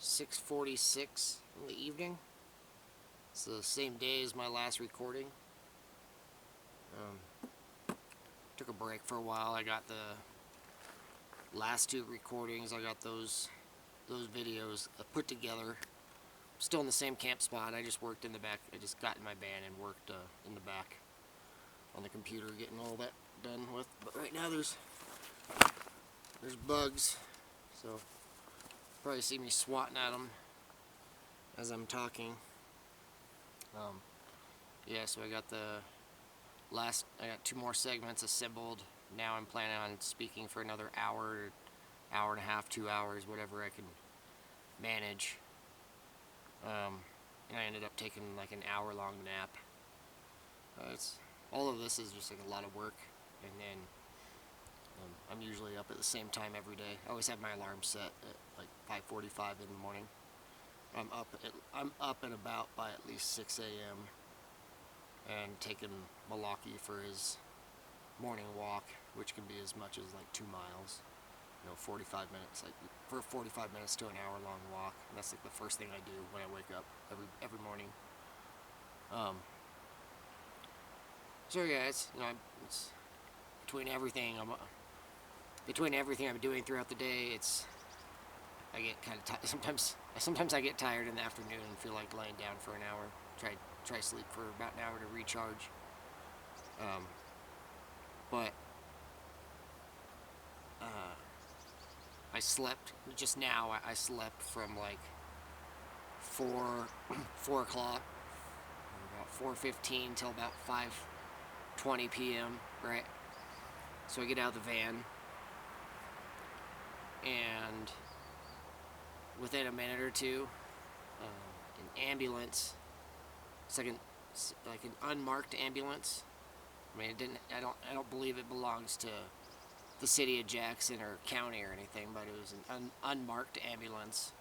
6:46 in the evening. It's the same day as my last recording. Took a break for a while. I got the last two recordings. I got those videos put together. Still in the same camp spot. I just worked in the back. I just got in my van and worked in the back on the computer, getting all that done with. But right now there's bugs, so probably see me swatting at them as I'm talking. Yeah, so I got I got two more segments assembled. Now I'm planning on speaking for another hour and a half, 2 hours, whatever I can manage. And I ended up taking like an hour-long nap. All of this is just like a lot of work, and then I'm usually up at the same time every day. I always have my alarm set at like 5:45 in the morning. I'm up and about by at least 6 a.m. and taking Malaki for his morning walk, which can be as much as like 2 miles. 45 minutes, like for 45 minutes to an hour-long walk. And that's like the first thing I do when I wake up every morning. So yeah, it's between everything I'm doing throughout the day. I get kind of tired. Sometimes I get tired in the afternoon and feel like laying down for an hour. Try sleep for about an hour to recharge. But I slept just now. I slept from like 4 o'clock, about 4:15 till about 5:20 p.m. Right. So I get out of the van, and within a minute or two, an ambulance. It's like an unmarked ambulance. I mean, I don't believe it belongs to the city of Jackson or county or anything, but it was an unmarked ambulance.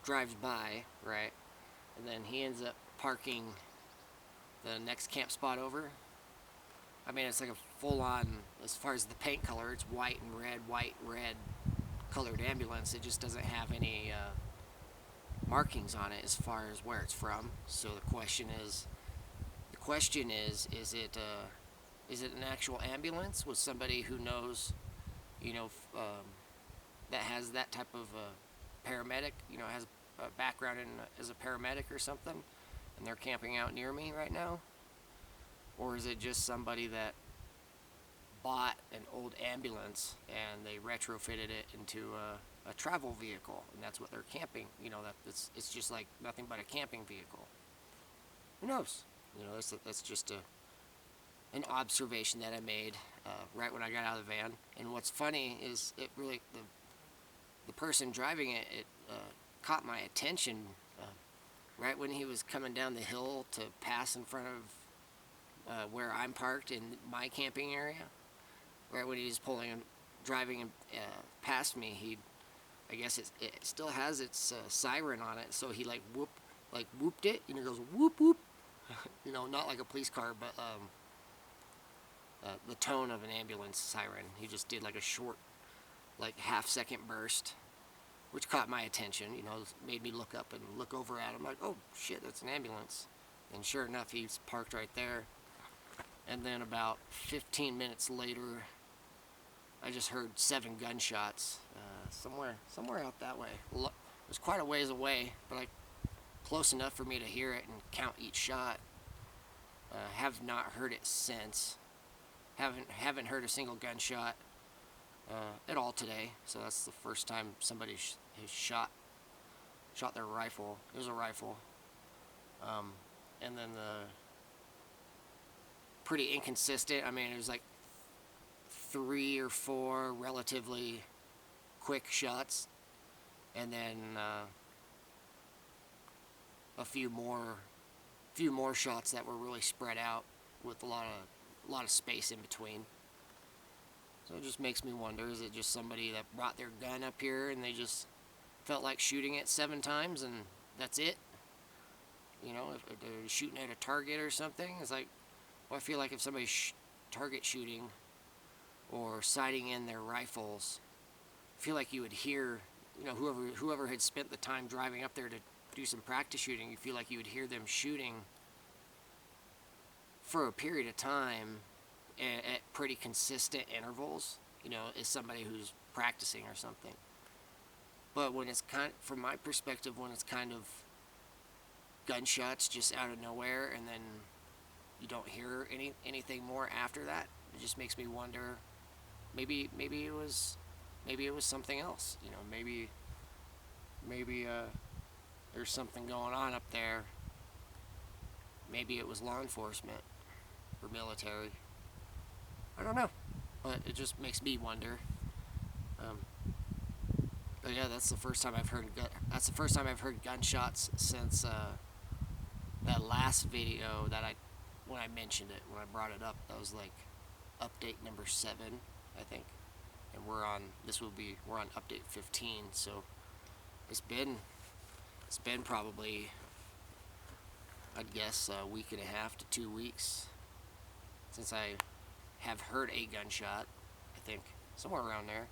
Drives by, right, and then he ends up parking the next camp spot over. I mean, it's like a full-on, as far as the paint color, it's white and red colored ambulance. It just doesn't have any markings on it as far as where it's from. So the question is, is it an actual ambulance with somebody who knows, that has that type of paramedic, has a background as a paramedic or something, and they're camping out near me right now? Or is it just somebody that bought an old ambulance and they retrofitted it into a travel vehicle, and that's what they're camping? It's just like nothing but a camping vehicle. Who knows? That's just an observation that I made right when I got out of the van. And what's funny is the person driving it caught my attention right when he was coming down the hill to pass in front of where I'm parked in my camping area. Right when he was driving past me, I guess it still has its siren on it, so he whooped it, and it goes whoop whoop. Not like a police car, but the tone of an ambulance siren. He just did like a short, like half-second burst, which caught my attention. Made me look up and look over at him, like, oh shit, that's an ambulance. And sure enough, he's parked right there. And then about 15 minutes later, I just heard 7 gunshots somewhere out that way. It was quite a ways away, but close enough for me to hear it and count each shot. Have not heard it since. Haven't heard a single gunshot at all today. So that's the first time somebody has shot their rifle. It was a rifle. And then pretty inconsistent. I mean, it was like 3 or 4 relatively quick shots, and then a few more shots that were really spread out with a lot of space in between. So it just makes me wonder, is it just somebody that brought their gun up here and they just felt like shooting it 7 times and that's it? If they're shooting at a target or something, it's like, well, I feel like if somebody's target shooting or sighting in their rifles, feel like you would hear, whoever had spent the time driving up there to do some practice shooting, you feel like you would hear them shooting for a period of time at pretty consistent intervals, as somebody who's practicing or something. But when it's from my perspective, when it's kind of gunshots just out of nowhere and then you don't hear anything more after that, it just makes me wonder. Maybe it was something else. Maybe there's something going on up there. Maybe it was law enforcement or military. I don't know, but it just makes me wonder. But yeah, that's the first time I've heard gunshots since that last video when I mentioned it, when I brought it up. That was like update number 7, I think, and we're on update 15. So it's been probably, I'd guess, a week and a half to 2 weeks since I have heard a gunshot. I think somewhere around there.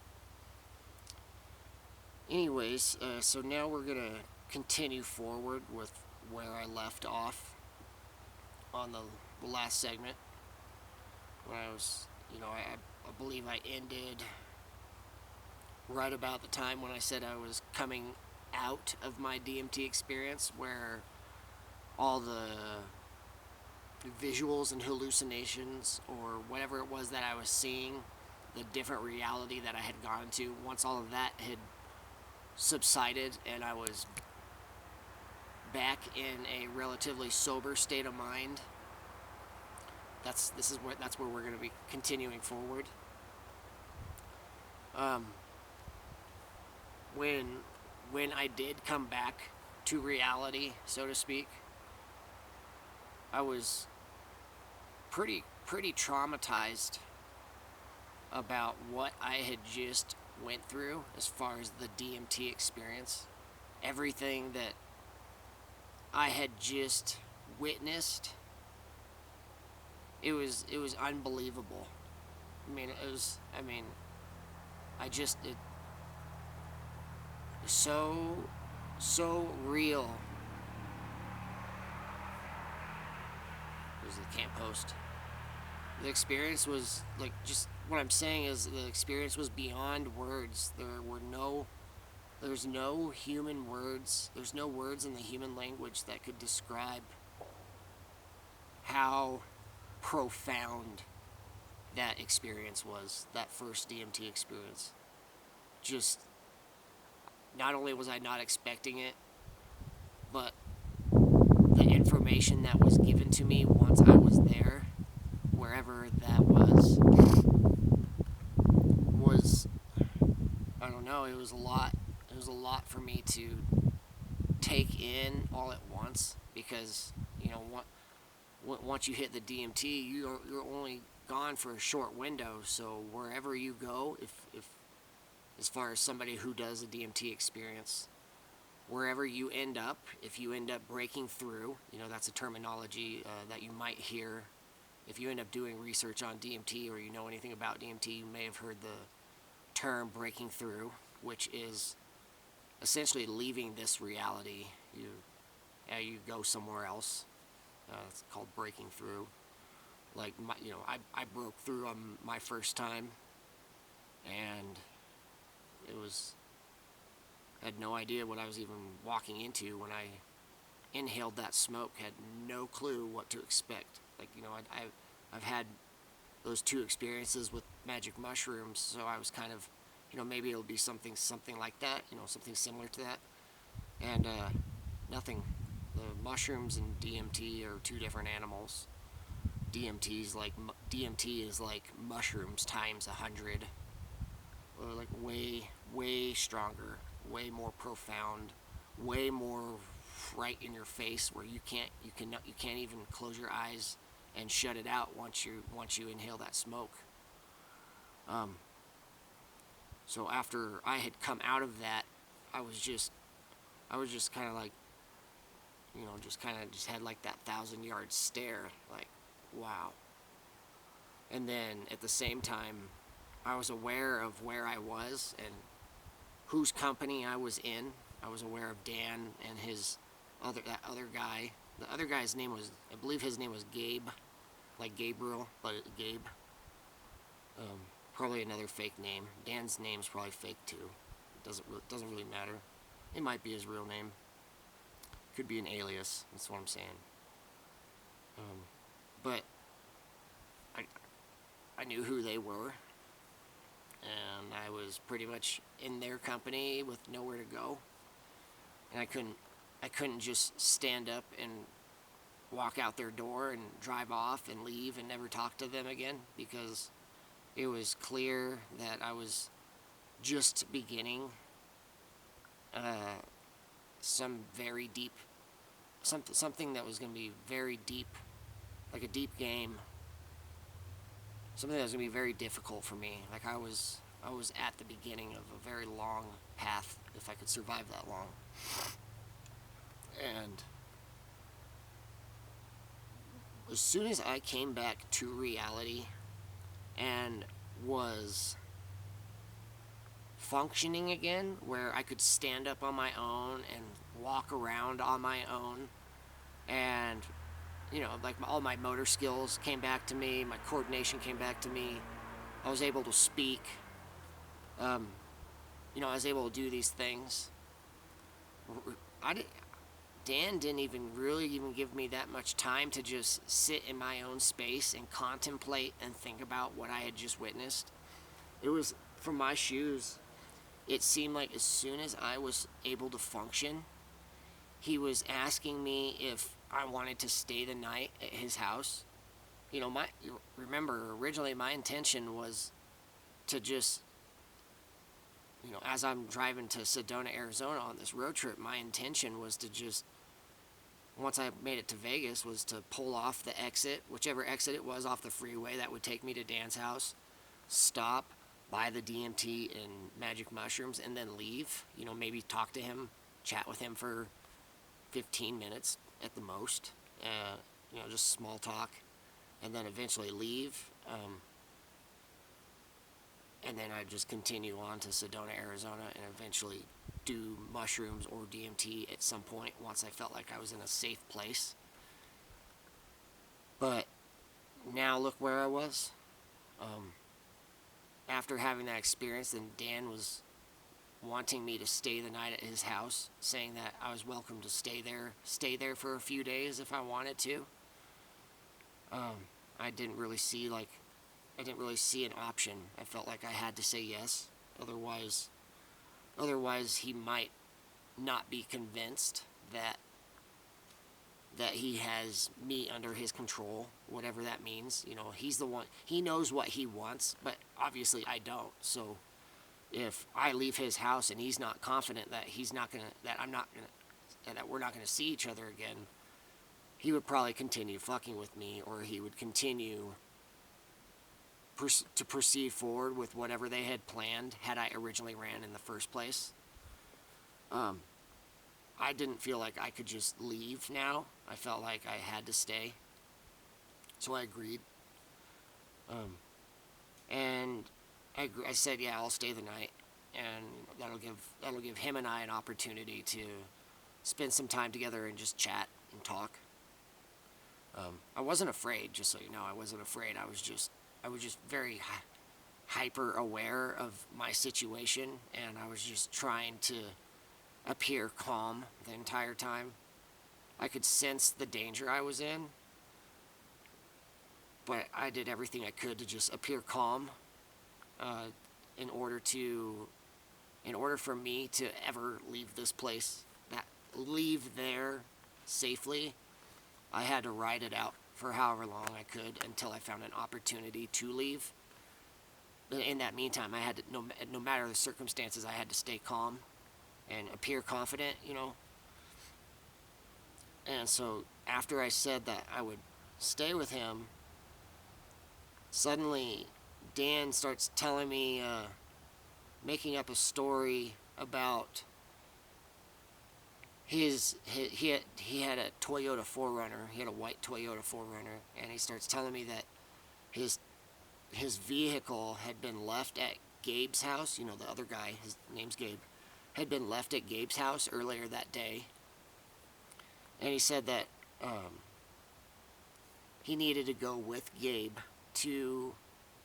Anyways, so now we're gonna continue forward with where I left off on the last segment. When I was, I believe I ended right about the time when I said I was coming out of my DMT experience, where all the visuals and hallucinations, or whatever it was that I was seeing, the different reality that I had gone into, once all of that had subsided and I was back in a relatively sober state of mind, that's where we're going to be continuing forward. When I did come back to reality, so to speak, I was pretty traumatized about what I had just went through as far as the DMT experience. Everything that I had just witnessed, it was unbelievable. It was so real. There's the camp host. The experience was like, just what I'm saying is, the experience was beyond words. There's no human words. There's no words in the human language that could describe how profound that experience was, that first DMT experience. Just, not only was I not expecting it, but the information that was given to me once I was there, wherever that was, I don't know, it was a lot. It was a lot for me to take in all at once, because, once you hit the DMT, you're only gone for a short window. So wherever you go, if as far as somebody who does a DMT experience, wherever you end up, if you end up breaking through, that's a terminology that you might hear. If you end up doing research on DMT, or you know anything about DMT, you may have heard the term breaking through, which is essentially leaving this reality. You go somewhere else. It's called breaking through. Like, I broke through on my first time, and I had no idea what I was even walking into when I inhaled that smoke. Had no clue what to expect. Like, I've had those 2 experiences with magic mushrooms, so I was kind of, maybe it'll be something like that, something similar to that. And nothing. The mushrooms and DMT are 2 different animals. DMT is like mushrooms times 100, or like way stronger, way more profound, way more right in your face, where you can't even close your eyes and shut it out once you inhale that smoke. So after I had come out of that, I was just kind of like, just had like that 1,000-yard stare, like, wow. And then at the same time, I was aware of where I was, and whose company I was in. I was aware of Dan and that other guy. The other guy's name was, I believe his name was Gabe, like Gabriel, but Gabe. Probably another fake name. Dan's name's probably fake too. Doesn't really matter. It might be his real name. Could be an alias. That's what I'm saying. But I knew who they were, and I was pretty much in their company with nowhere to go, and I couldn't just stand up and walk out their door and drive off and leave and never talk to them again, because it was clear that I was just beginning some very deep, something that was going to be very deep, like a deep game, something that was going to be very difficult for me. Like I was at the beginning of a very long path, if I could survive that long. And as soon as I came back to reality and was functioning again, where I could stand up on my own and walk around on my own, and like all my motor skills came back to me, my coordination came back to me, I was able to speak, I was able to do these things. Dan didn't even give me that much time to just sit in my own space and contemplate and think about what I had just witnessed. It was, from my shoes, it seemed like as soon as I was able to function, he was asking me if I wanted to stay the night at his house. Remember, originally my intention was to just, as I'm driving to Sedona, Arizona on this road trip, my intention was to just, once I made it to Vegas, was to pull off the exit, whichever exit it was off the freeway that would take me to Dan's house, stop, buy the DMT and magic mushrooms, and then leave. Maybe talk to him, chat with him for 15 minutes at the most, just small talk, and then eventually leave. And then I'd just continue on to Sedona, Arizona, and eventually do mushrooms or DMT at some point once I felt like I was in a safe place. But now look where I was. After having that experience, then Dan was wanting me to stay the night at his house, saying that I was welcome to stay there for a few days if I wanted to. I didn't really see an option. I felt like I had to say yes. Otherwise he might not be convinced that he has me under his control, whatever that means. He's the one, he knows what he wants, but obviously I don't. So if I leave his house and he's not confident that that we're not gonna see each other again, he would probably continue fucking with me, or he would continue to proceed forward with whatever they had planned had I originally ran in the first place. I didn't feel like I could just leave now. I felt like I had to stay. So I agreed. And I said, yeah, I'll stay the night, and that'll give him and I an opportunity to spend some time together and just chat and talk. I wasn't afraid, just so you know. I wasn't afraid. I was just very hyper aware of my situation, and I was just trying to appear calm the entire time. I could sense the danger I was in, but I did everything I could to just appear calm, in order for me to ever leave this place, leave there safely. I had to ride it out for however long I could until I found an opportunity to leave. In that meantime, I had to, no matter the circumstances, I had to stay calm and appear confident, And so after I said that I would stay with him, suddenly Dan starts telling me, making up a story about he had a Toyota 4Runner. He had a white Toyota 4Runner, and he starts telling me that his vehicle had been left at Gabe's house. The other guy, his name's Gabe. had been left at Gabe's house earlier that day. And he said that he needed to go with Gabe to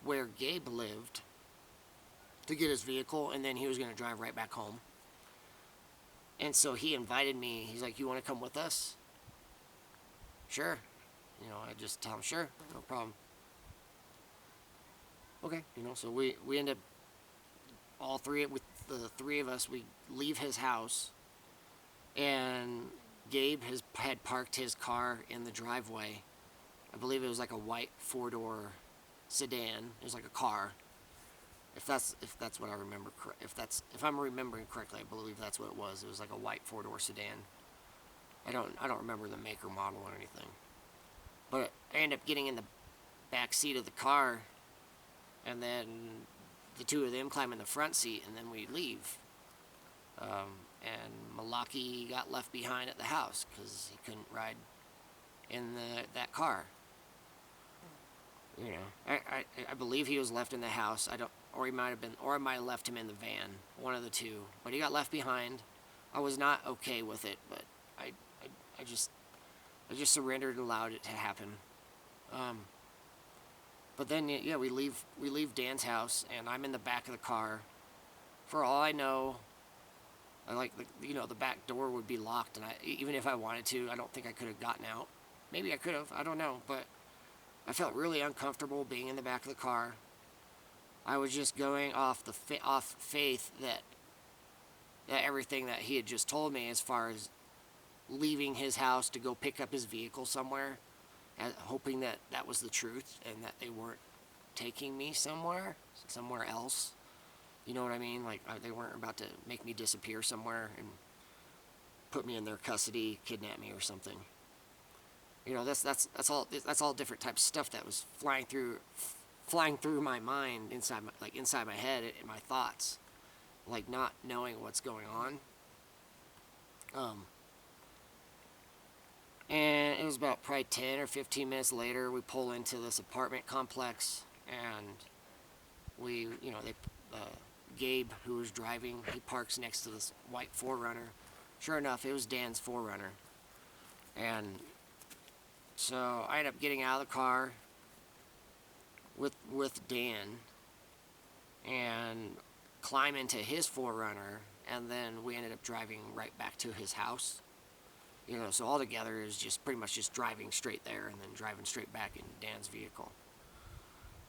where Gabe lived to get his vehicle, and then he was going to drive right back home. And so he invited me. He's like, "You want to come with us?" Sure. I just tell him, "Sure, no problem." Okay. So we end up, all three, with the three of us, we leave his house, and Gabe had parked his car in the driveway. I believe it was like a white four-door sedan. It was like a car. If that's what I remember, if I'm remembering correctly, I believe that's what it was. It was like a white four-door sedan. I don't remember the make or model or anything. But I ended up getting in the back seat of the car, and then the two of them climb in the front seat, and then we leave. And Malaki got left behind at the house because he couldn't ride in that car. I believe he was left in the house. Or I might have left him in the van. One of the two. But he got left behind. I was not okay with it, but I just surrendered and allowed it to happen. But then we leave Dan's house, and I'm in the back of the car. For all I know, the back door would be locked, and even if I wanted to, I don't think I could have gotten out. Maybe I could have. I don't know, but I felt really uncomfortable being in the back of the car. I was just going off faith that everything that he had just told me, as far as leaving his house to go pick up his vehicle somewhere, hoping that was the truth and that they weren't taking me somewhere else. You know what I mean? Like, they weren't about to make me disappear somewhere and put me in their custody, kidnap me or something. That's all different types of stuff that was flying through my mind, inside my head, in my thoughts, like not knowing what's going on. And it was about probably 10 or 15 minutes later, we pull into this apartment complex, and Gabe, who was driving, he parks next to this white 4Runner. Sure enough, it was Dan's 4Runner. And so I ended up getting out of the car with Dan and climb into his 4Runner, and then we ended up driving right back to his house. So all together is just pretty much just driving straight there and then driving straight back in Dan's vehicle.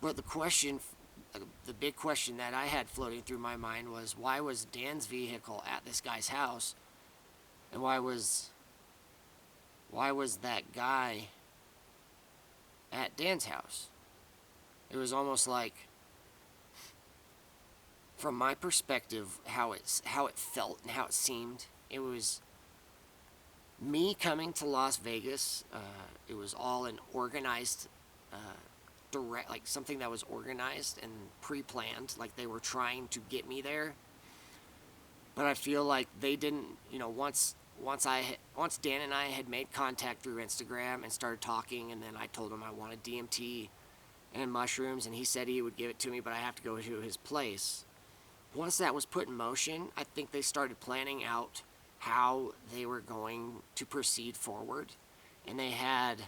But the big question that I had floating through my mind was, why was Dan's vehicle at this guy's house, and why was that guy at Dan's house? It was almost like, from my perspective, how it felt and how it seemed. It was me coming to Las Vegas. It was all an organized, something that was organized and pre-planned. Like, they were trying to get me there. But I feel like they didn't. Once Dan and I had made contact through Instagram and started talking, and then I told him I wanted DMT and mushrooms, and he said he would give it to me, but I have to go to his place. Once that was put in motion, I think they started planning out how they were going to proceed forward. And they had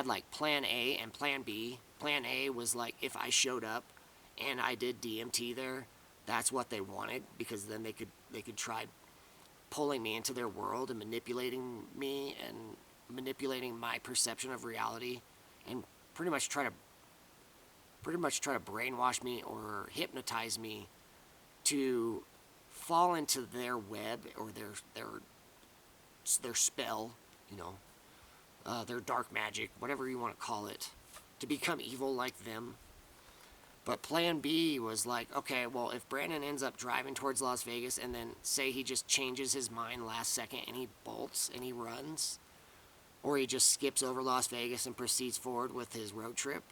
like plan A and plan B. Plan A was like, if I showed up and I did DMT there, that's what they wanted, because then they could try pulling me into their world and manipulating me and manipulating my perception of reality, and pretty much try to brainwash me or hypnotize me to fall into their web, or their spell, their dark magic, whatever you want to call it, to become evil like them. But plan B was like, okay, well, if Brandon ends up driving towards Las Vegas, and then say he just changes his mind last second and he bolts and he runs, or he just skips over Las Vegas and proceeds forward with his road trip,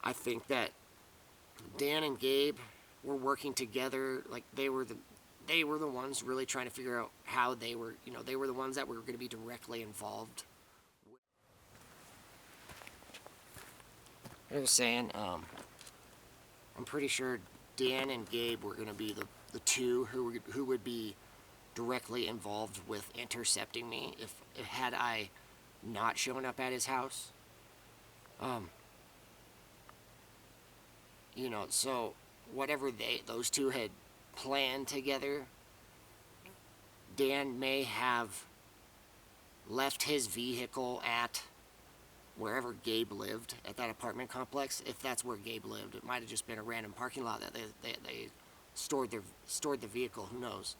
I think that Dan and Gabe were working together. Like, they were the ones really trying to figure out how they were the ones that were going to be directly involved. I was saying, I'm pretty sure Dan and Gabe were going to be the two who would be directly involved with intercepting me if had I not shown up at his house. You know, so whatever those two had planned together, Dan may have left his vehicle at wherever Gabe lived at that apartment complex. If that's where Gabe lived, it might have just been a random parking lot that they stored the vehicle. Who knows?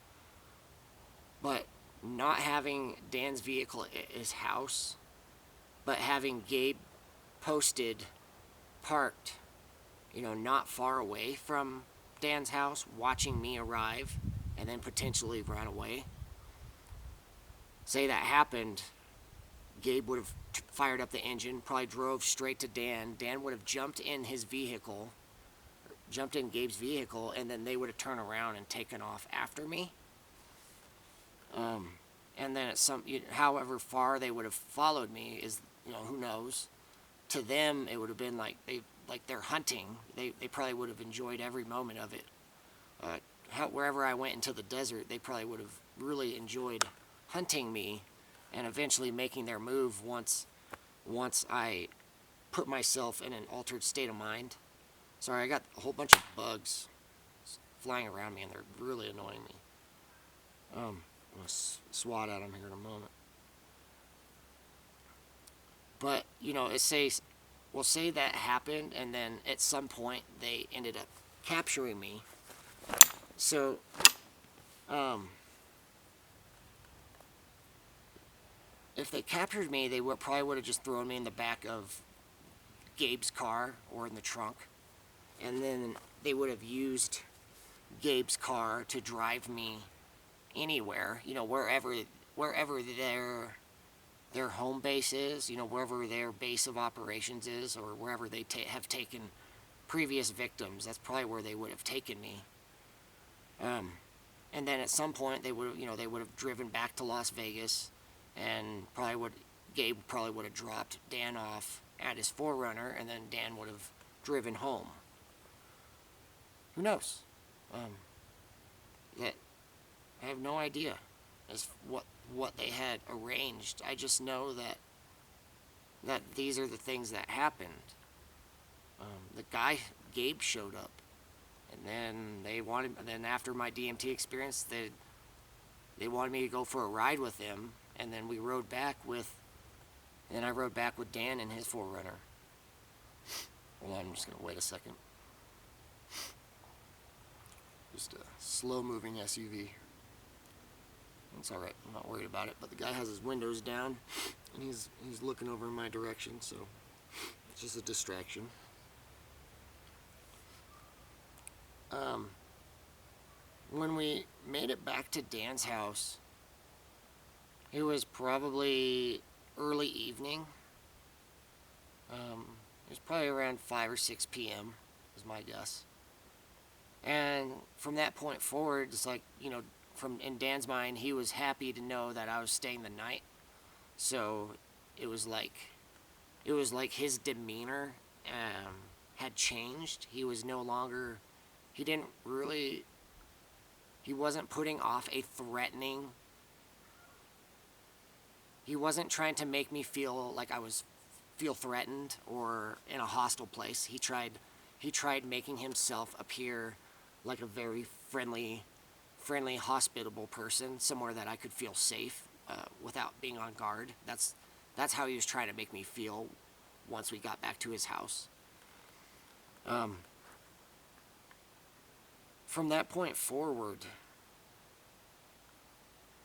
But not having Dan's vehicle at his house, but having Gabe posted, parked, you know, not far away from Dan's house, watching me arrive, and then potentially run away. Say that happened, Gabe would have fired up the engine, probably drove straight to Dan. Dan would have jumped in Gabe's vehicle, and then they would have turned around and taken off after me. And then however far they would have followed me is, you know, who knows. To them, it would have been like they're hunting. They probably would have enjoyed every moment of it. Wherever I went into the desert, they probably would have really enjoyed hunting me, and eventually making their move once I put myself in an altered state of mind. Sorry, I got a whole bunch of bugs flying around me, and they're really annoying me. I'm going to swat at them here in a moment. But, you know, we'll say that happened, and then at some point they ended up capturing me. So, if they captured me, they probably would have just thrown me in the back of Gabe's car or in the trunk. And then they would have used Gabe's car to drive me anywhere, you know, wherever their home base is, you know, wherever their base of operations is, or wherever they have taken previous victims. That's probably where they would have taken me. And then at some point they would have driven back to Las Vegas, and Gabe probably would have dropped Dan off at his 4Runner, and then Dan would have driven home. Who knows? I have no idea as what they had arranged. I just know that these are the things that happened. The guy Gabe showed up, and then after my DMT experience, they wanted me to go for a ride with him, and then I rode back with Dan in his 4Runner. Hold on, I'm just gonna wait a second. Just a slow-moving SUV. It's alright, I'm not worried about it, but the guy has his windows down, and he's looking over in my direction, so it's just a distraction. When we made it back to Dan's house, it was probably early evening. It was probably around 5 or 6 p.m. is my guess. And from that point forward, it's like, you know, in Dan's mind, he was happy to know that I was staying the night. So it was like his demeanor had changed. He was no longer, he wasn't putting off a threatening, he wasn't trying to make me feel like feel threatened or in a hostile place. He tried making himself appear like a very friendly, hospitable person, somewhere that I could feel safe without being on guard. That's how he was trying to make me feel once we got back to his house. From that point forward,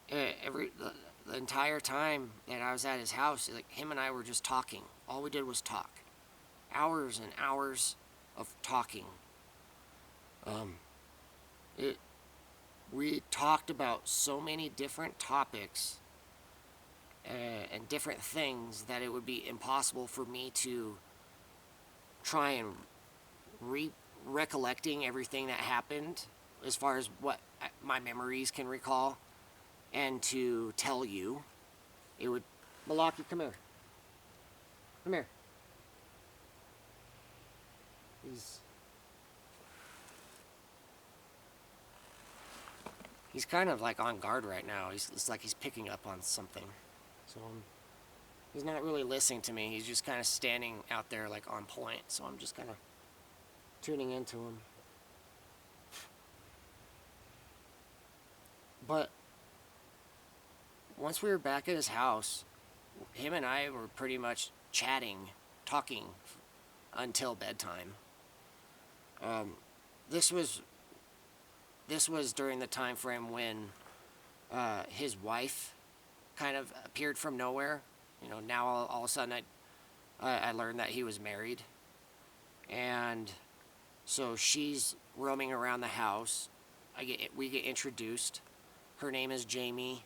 the entire time that I was at his house, like, him and I were just talking. All we did was talk. Hours and hours of talking. We talked about so many different topics and different things that it would be impossible for me to try and recollecting everything that happened as far as what my memories can recall, and to tell you. It would... Malaki, come here. Come here. he's kind of like on guard right now. It's like he's picking up on something. So he's not really listening to me. He's just kind of standing out there like on point. So I'm just kind of tuning into him. But once we were back at his house, him and I were pretty much chatting, talking until bedtime. Um, this was during the time frame when his wife kind of appeared from nowhere. You know, now all of a sudden I learned that he was married, and so she's roaming around the house. We get introduced. Her name is Jamie,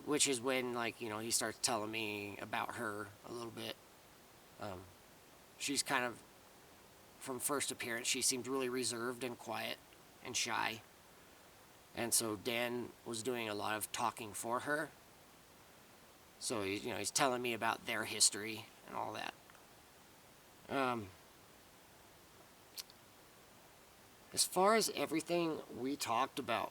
which is when, like, you know, he starts telling me about her a little bit. She's kind of, from first appearance, she seemed really reserved and quiet and shy. And so Dan was doing a lot of talking for her. So he's telling me about their history and all that. As far as everything we talked about,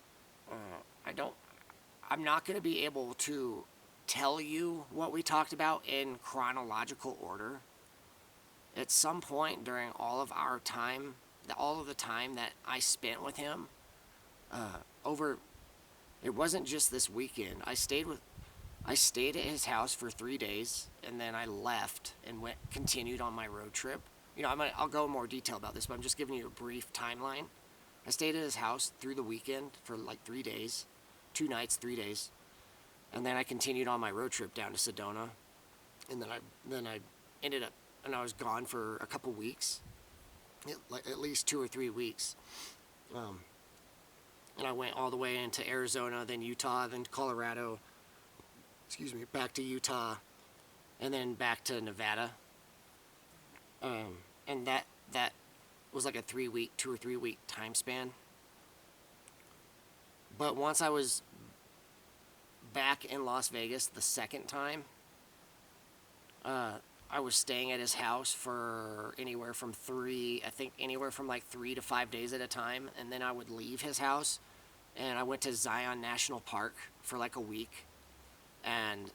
I'm not going to be able to tell you what we talked about in chronological order. At some point during all of our time, all of the time that I spent with him, it wasn't just this weekend. I stayed at his house for 3 days, and then I left and continued on my road trip. You know, I'll go in more detail about this, but I'm just giving you a brief timeline. I stayed at his house through the weekend for like 3 days, 2 nights, 3 days, and then I continued on my road trip down to Sedona, and then I ended up, and I was gone for a couple weeks, at least 2 or 3 weeks, and I went all the way into Arizona, then Utah, then Colorado, back to Utah, and then back to Nevada, and that was like a 2 or 3 week time span. But once I was back in Las Vegas the second time, I was staying at his house for anywhere from like 3 to 5 days at a time, and then I would leave his house, and I went to Zion National Park for like a week, and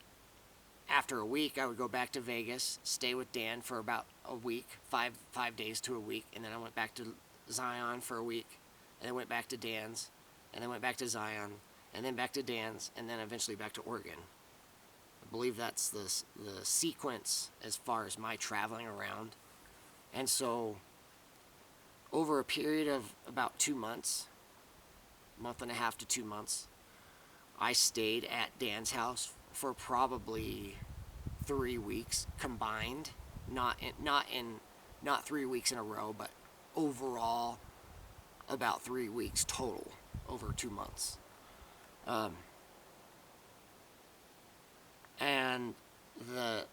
after a week, I would go back to Vegas, stay with Dan for about a week, 5 days to a week, and then I went back to Zion for a week, and then went back to Dan's, and then went back to Zion, and then back to Dan's, and then eventually back to Oregon. I believe that's the sequence as far as my traveling around. And so, over a period of about 2 months, month and a half to 2 months, I stayed at Dan's house for probably 3 weeks combined, not 3 weeks in a row, but overall about 3 weeks total over 2 months. And the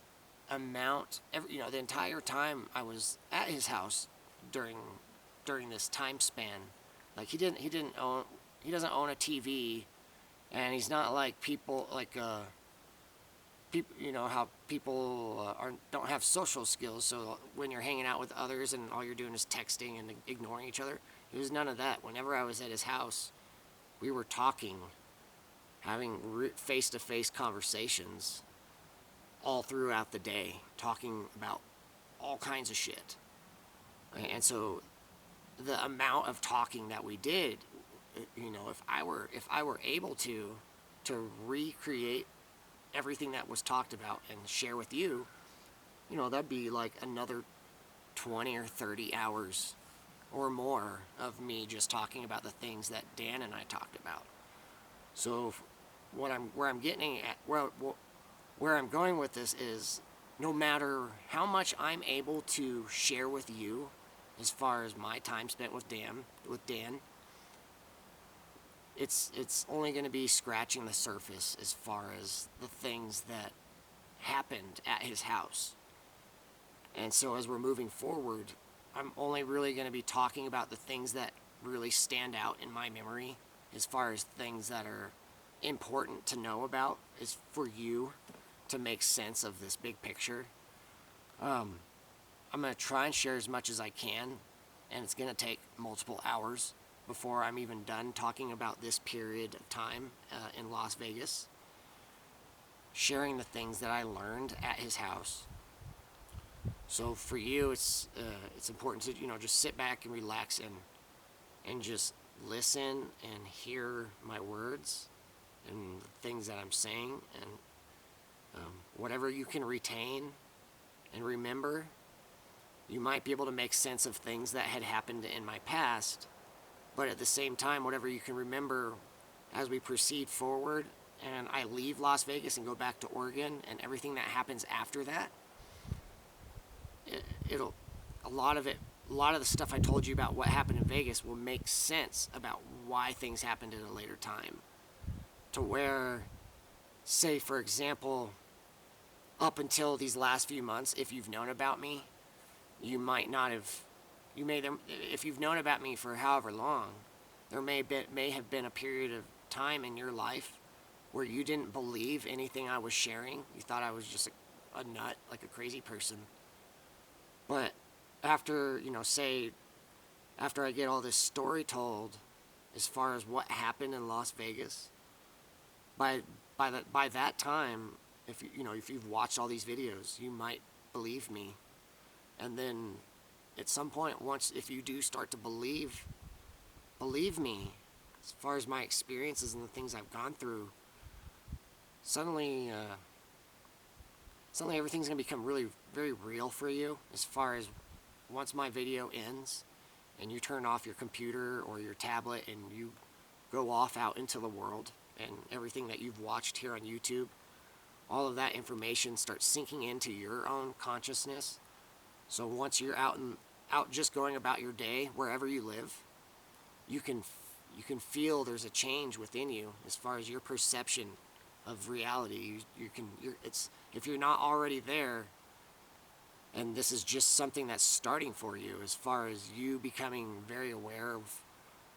amount, the entire time I was at his house during this time span, like he doesn't own a TV, and he's not like people like people, how people don't have social skills. So when you're hanging out with others and all you're doing is texting and ignoring each other, it was none of that. Whenever I was at his house, we were talking, having face-to-face conversations all throughout the day, talking about all kinds of shit. And so the amount of talking that we did, if I were able to recreate everything that was talked about and share with you, that'd be like another 20 or 30 hours or more of me just talking about the things that Dan and I talked about. So where I'm going with this is, no matter how much I'm able to share with you as far as my time spent with Dan, it's only going to be scratching the surface as far as the things that happened at his house. And so as we're moving forward, I'm only really going to be talking about the things that really stand out in my memory as far as things that are important to know about, is for you to make sense of this big picture. I'm going to try and share as much as I can, and it's going to take multiple hours, before I'm even done talking about this period of time in Las Vegas, sharing the things that I learned at his house. So for you, it's important to just sit back and relax and just listen and hear my words and the things that I'm saying, and whatever you can retain and remember, you might be able to make sense of things that had happened in my past, but at the same time, whatever you can remember as we proceed forward and I leave Las Vegas and go back to Oregon, and everything that happens after that, it'll a lot of the stuff I told you about what happened in Vegas will make sense about why things happened at a later time. To where, say for example, up until these last few months, if you've known about me, you might not have, if you've known about me for however long, there may have been a period of time in your life where you didn't believe anything I was sharing. You thought I was just a nut, like a crazy person. But after, after I get all this story told, as far as what happened in Las Vegas, by that time, if you've watched all these videos, you might believe me. And then at some point, if you do start to believe me, as far as my experiences and the things I've gone through, suddenly everything's going to become really, very real for you. As far as once my video ends and you turn off your computer or your tablet and you go off out into the world, and everything that you've watched here on YouTube, all of that information starts sinking into your own consciousness. So once you're out just going about your day, wherever you live, you can feel there's a change within you as far as your perception of reality. If you're not already there, and this is just something that's starting for you, as far as you becoming very aware of,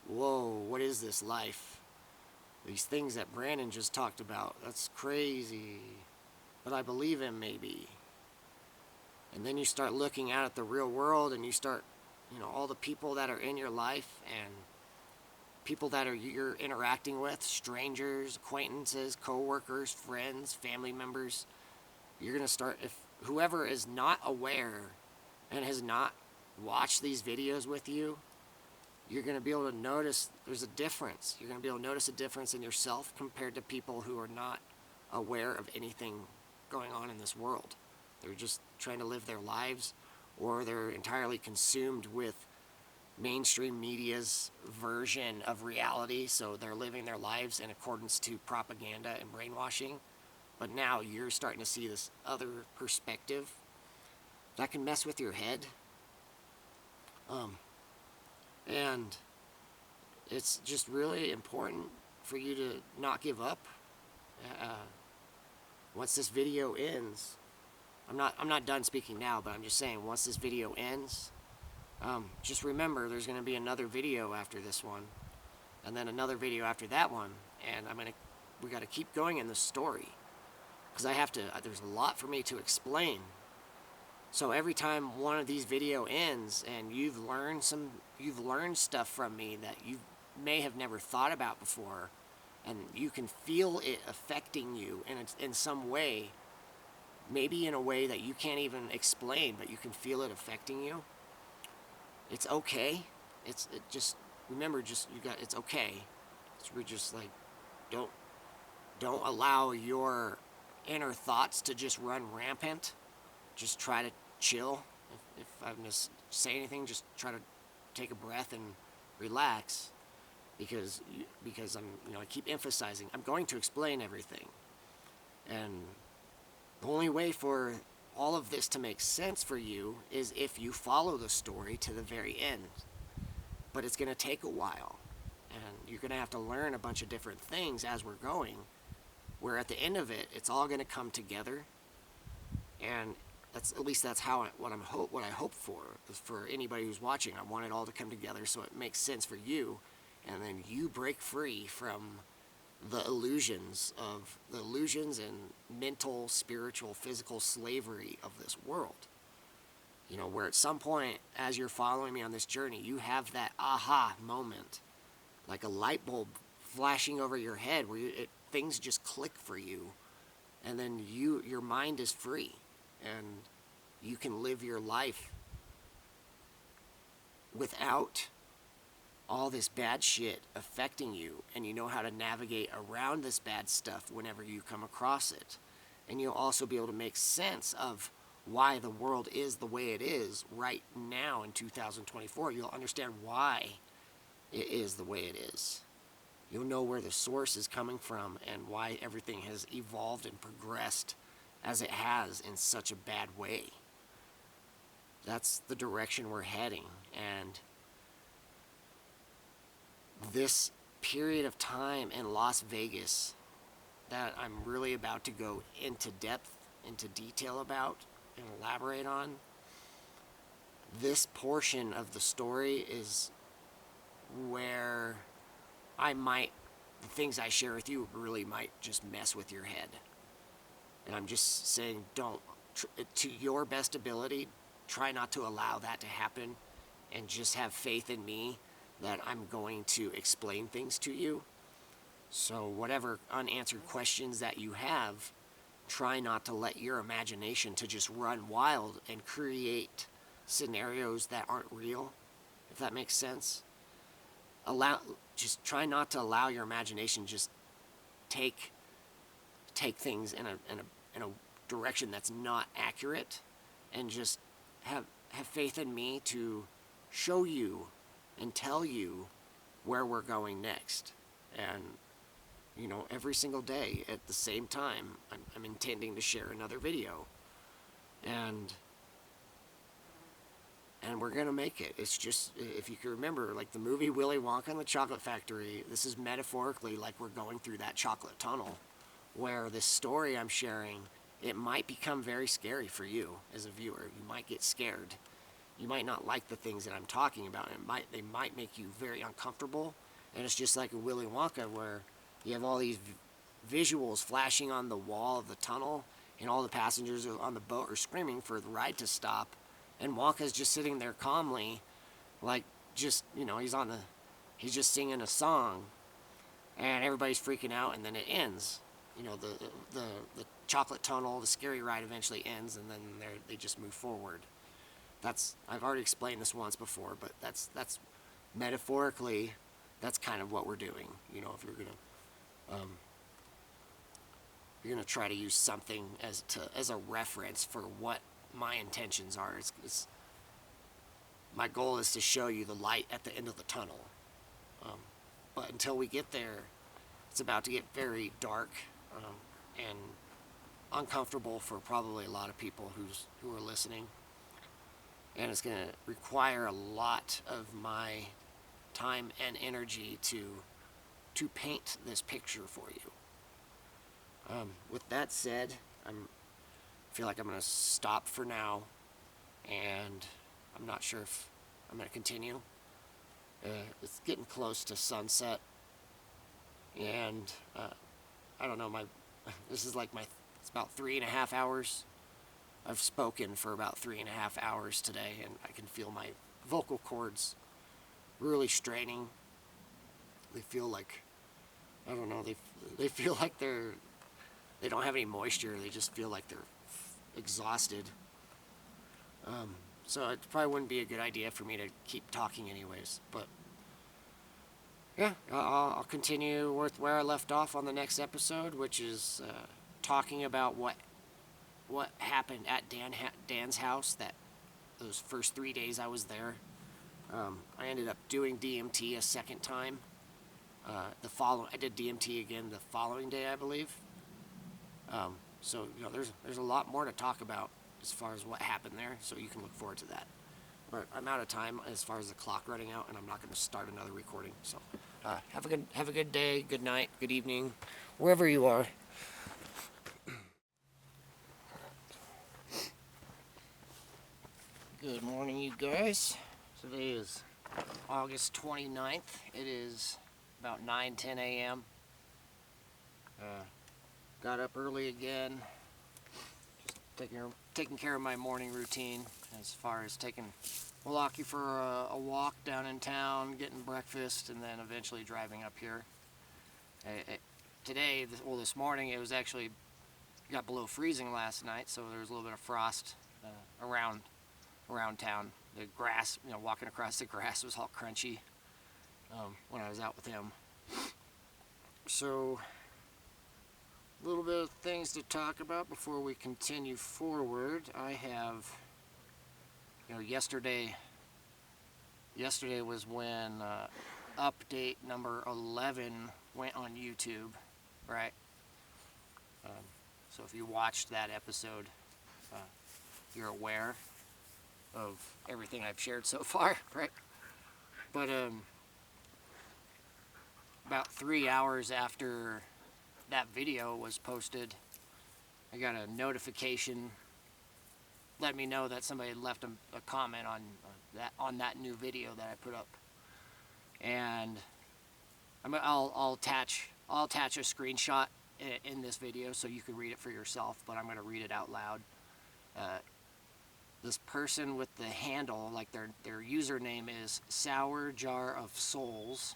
whoa, what is this life? These things that Brandon just talked about, that's crazy, but I believe him maybe. And then you start looking out at the real world, and you start, all the people that are in your life and people that you're interacting with, strangers, acquaintances, co-workers, friends, family members. You're going to start, if whoever is not aware and has not watched these videos with you, you're going to be able to notice there's a difference. You're going to be able to notice a difference in yourself compared to people who are not aware of anything going on in this world. They're just trying to live their lives, or they're entirely consumed with mainstream media's version of reality, so they're living their lives in accordance to propaganda and brainwashing. But now you're starting to see this other perspective that can mess with your head. And it's just really important for you to not give up. Once this video ends, I'm not done speaking now, but I'm just saying, once this video ends, just remember there's going to be another video after this one, and then another video after that one, and we got to keep going in the story, because there's a lot for me to explain. So every time one of these video ends and you've learned stuff from me that you may have never thought about before, and you can feel it affecting you in some way, maybe in a way that you can't even explain, but you can feel it affecting you. It's okay. It's okay. We're just like, don't allow your inner thoughts to just run rampant. Just try to chill. If I'm going to say anything, just try to take a breath and relax, because I keep emphasizing I'm going to explain everything, and the only way for all of this to make sense for you is if you follow the story to the very end. But it's going to take a while, and you're going to have to learn a bunch of different things as we're going, where at the end of it, it's all going to come together. And that's what I hope for anybody who's watching. I want it all to come together so it makes sense for you, and then you break free from the illusions and mental, spiritual, physical slavery of this world. Where at some point, as you're following me on this journey, you have that aha moment like a light bulb flashing over your head where things just click for you, and then your mind is free, and you can live your life without all this bad shit affecting you, and you know how to navigate around this bad stuff whenever you come across it. And you'll also be able to make sense of why the world is the way it is right now in 2024. You'll understand why it is the way it is. You'll know where the source is coming from and why everything has evolved and progressed as it has in such a bad way. That's the direction we're heading, and this period of time in Las Vegas that I'm really about to go into depth, into detail about, and elaborate on, this portion of the story is where the things I share with you really might just mess with your head. And I'm just saying, to your best ability, try not to allow that to happen, and just have faith in me that I'm going to explain things to you. So whatever unanswered questions that you have, try not to let your imagination to just run wild and create scenarios that aren't real, if that makes sense. Just try not to allow your imagination just take things in a direction that's not accurate, and just have faith in me to show you and tell you where we're going next. And every single day at the same time, I'm intending to share another video, and we're gonna make it. It's just, if you can remember, like the movie Willy Wonka and the Chocolate Factory, this is metaphorically like we're going through that chocolate tunnel, where this story I'm sharing, it might become very scary for you as a viewer. You might get scared. You might not like the things that I'm talking about, and they might make you very uncomfortable. And it's just like a Willy Wonka, where you have all these visuals flashing on the wall of the tunnel, and all the passengers on the boat are screaming for the ride to stop, and Wonka's just sitting there calmly, like, just, he's just singing a song, and everybody's freaking out, and then it ends. The chocolate tunnel, the scary ride eventually ends, and then they just move forward. I've already explained this once before, but that's metaphorically, that's kind of what we're doing. If you're gonna try to use something as a reference for what my intentions are. My goal is to show you the light at the end of the tunnel. But until we get there, it's about to get very dark and uncomfortable for probably a lot of people who are listening. And it's going to require a lot of my time and energy to paint this picture for you. With that said, I feel like I'm going to stop for now, and I'm not sure if I'm going to continue. It's getting close to sunset, and I don't know, this is like it's about 3.5 hours. I've spoken for about 3.5 hours today, and I can feel my vocal cords really straining. They feel like, I don't know, they feel like they don't have any moisture. They just feel like they're exhausted. So it probably wouldn't be a good idea for me to keep talking anyways. But yeah, I'll continue with where I left off on the next episode, which is talking about what happened at Dan's house those first 3 days I was there. I ended up doing DMT a second time. I did DMT again the following day, I believe. So there's a lot more to talk about as far as what happened there, so you can look forward to that. But I'm out of time as far as the clock running out, and I'm not going to start another recording. So have a good day, good night, good evening, wherever you are. Good morning, you guys. Today is August 29th. It is about 9:10 a.m. Got up early again. Just taking care of my morning routine as far as taking Milwaukee for a walk down in town, getting breakfast, and then eventually driving up here. Today, this morning, it was actually got below freezing last night, so there was a little bit of frost around town. The grass, walking across the grass was all crunchy when I was out with him. So, a little bit of things to talk about before we continue forward. I have, yesterday was when update number 11 went on YouTube, right? So if you watched that episode, you're aware of everything I've shared so far, right? But about 3 hours after that video was posted, I got a notification let me know that somebody had left a comment on that new video that I put up, and I'll attach a screenshot in this video so you can read it for yourself, but I'm going to read it out loud. This person with the handle, like their username is Sour Jar of Souls.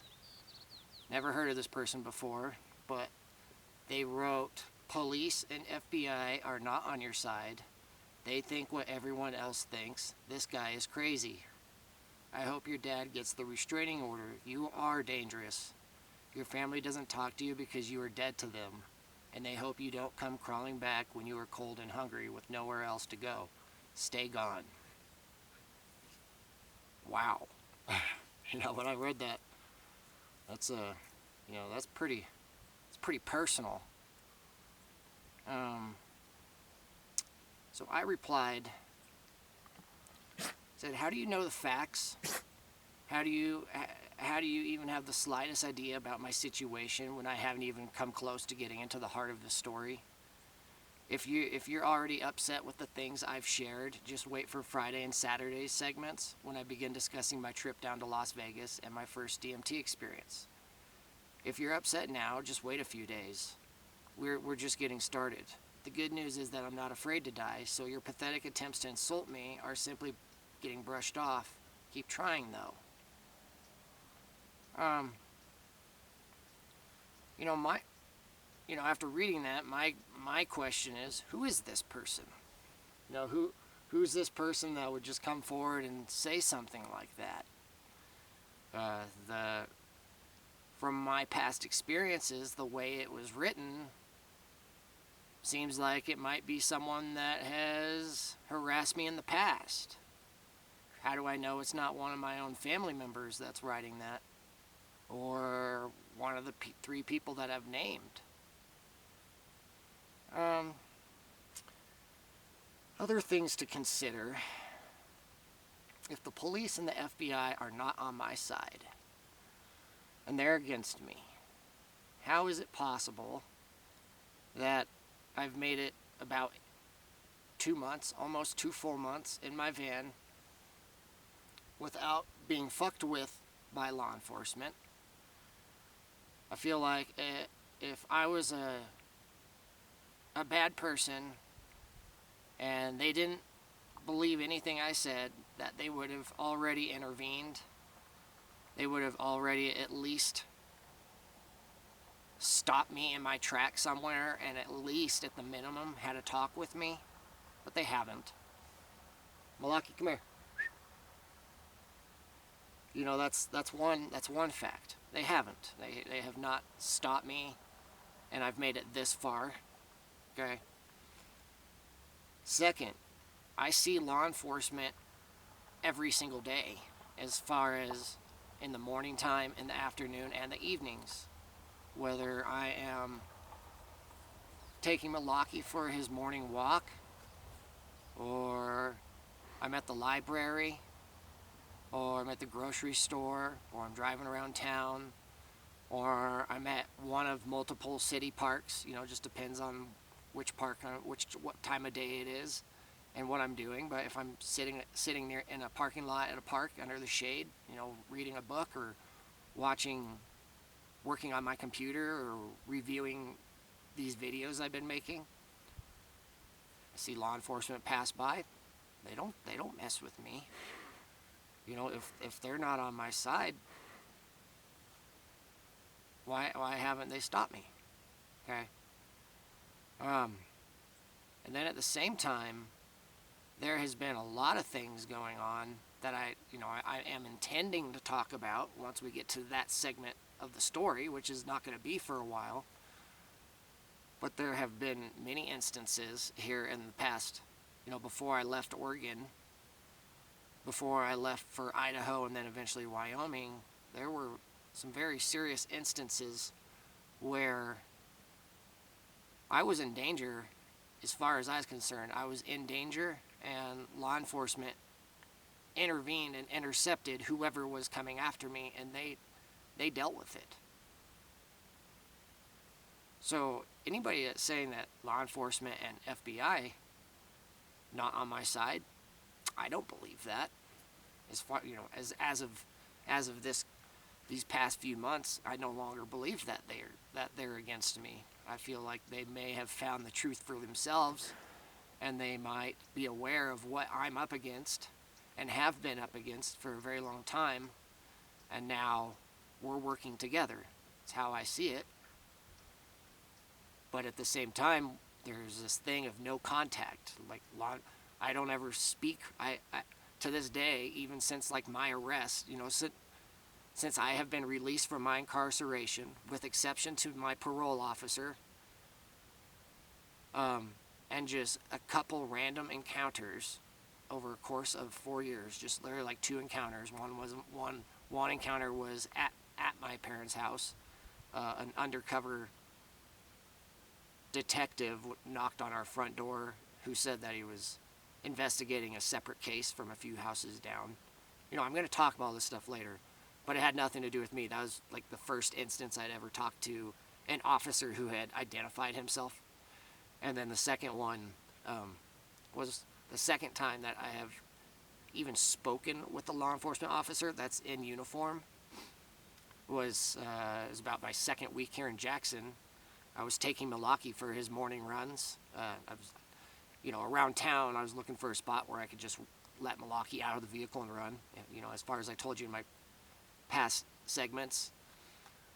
Never heard of this person before, but they wrote, "Police and FBI are not on your side. They think what everyone else thinks. This guy is crazy. I hope your dad gets the restraining order. You are dangerous. Your family doesn't talk to you because you are dead to them, and they hope you don't come crawling back when you are cold and hungry with nowhere else to go. Stay gone." Wow. When I read that, that's that's pretty personal. So I replied, said, "How do you know the facts? How do you even have the slightest idea about my situation when I haven't even come close to getting into the heart of the story? If you're already upset with the things I've shared, just wait for Friday and Saturday segments when I begin discussing my trip down to Las Vegas and my first DMT experience. If you're upset now, just wait a few days. We're just getting started. The good news is that I'm not afraid to die, so your pathetic attempts to insult me are simply getting brushed off. Keep trying, though." After reading that, my question is, who is this person? Who's this person that would just come forward and say something like that? From my past experiences, the way it was written seems like it might be someone that has harassed me in the past. How do I know it's not one of my own family members that's writing that? Or one of the 3 people that I've named? Other things to consider. If the police and the FBI are not on my side, and they're against me, how is it possible that I've made it about 2 months, almost 2 full months, in my van without being fucked with by law enforcement? I feel like if I was a bad person and they didn't believe anything I said, that they would have already intervened. They would have already at least stopped me in my track somewhere and at least, at the minimum, had a talk with me. But they haven't. Milwaukee, come here. That's one fact. They haven't. They have not stopped me, and I've made it this far. Okay. Second, I see law enforcement every single day, as far as in the morning time, in the afternoon, and the evenings. Whether I am taking Milwaukee for his morning walk, or I'm at the library, or I'm at the grocery store, or I'm driving around town, or I'm at one of multiple city parks. Just depends on which park, what time of day it is, and what I'm doing. But if I'm sitting there in a parking lot at a park under the shade, reading a book or working on my computer or reviewing these videos I've been making, I see law enforcement pass by. They don't mess with me. If they're not on my side, why haven't they stopped me? Okay. And then at the same time, there has been a lot of things going on that I am intending to talk about once we get to that segment of the story, which is not going to be for a while. But there have been many instances here in the past, before I left Oregon, before I left for Idaho and then eventually Wyoming, there were some very serious instances where I was in danger. As far as I was concerned, I was in danger, and law enforcement intervened and intercepted whoever was coming after me, and they dealt with it. So anybody that's saying that law enforcement and FBI not on my side, I don't believe that. As far as of these past few months, I no longer believe that they're against me. I feel like they may have found the truth for themselves, and they might be aware of what I'm up against and have been up against for a very long time, and now we're working together. That's how I see it. But at the same time, there's this thing of no contact. Like, I don't ever speak. I to this day, even since like my arrest, since I have been released from my incarceration, with exception to my parole officer, and just a couple random encounters over a course of 4 years, just literally like 2 encounters. One encounter was at my parents' house. An undercover detective knocked on our front door, who said that he was investigating a separate case from a few houses down. I'm going to talk about all this stuff later, but it had nothing to do with me. That was like the first instance I'd ever talked to an officer who had identified himself. And then the second one was the second time that I have even spoken with a law enforcement officer that's in uniform. It was about my second week here in Jackson. I was taking Milwaukee for his morning runs. I was, around town, I was looking for a spot where I could just let Milwaukee out of the vehicle and run. As far as I told you in my past segments,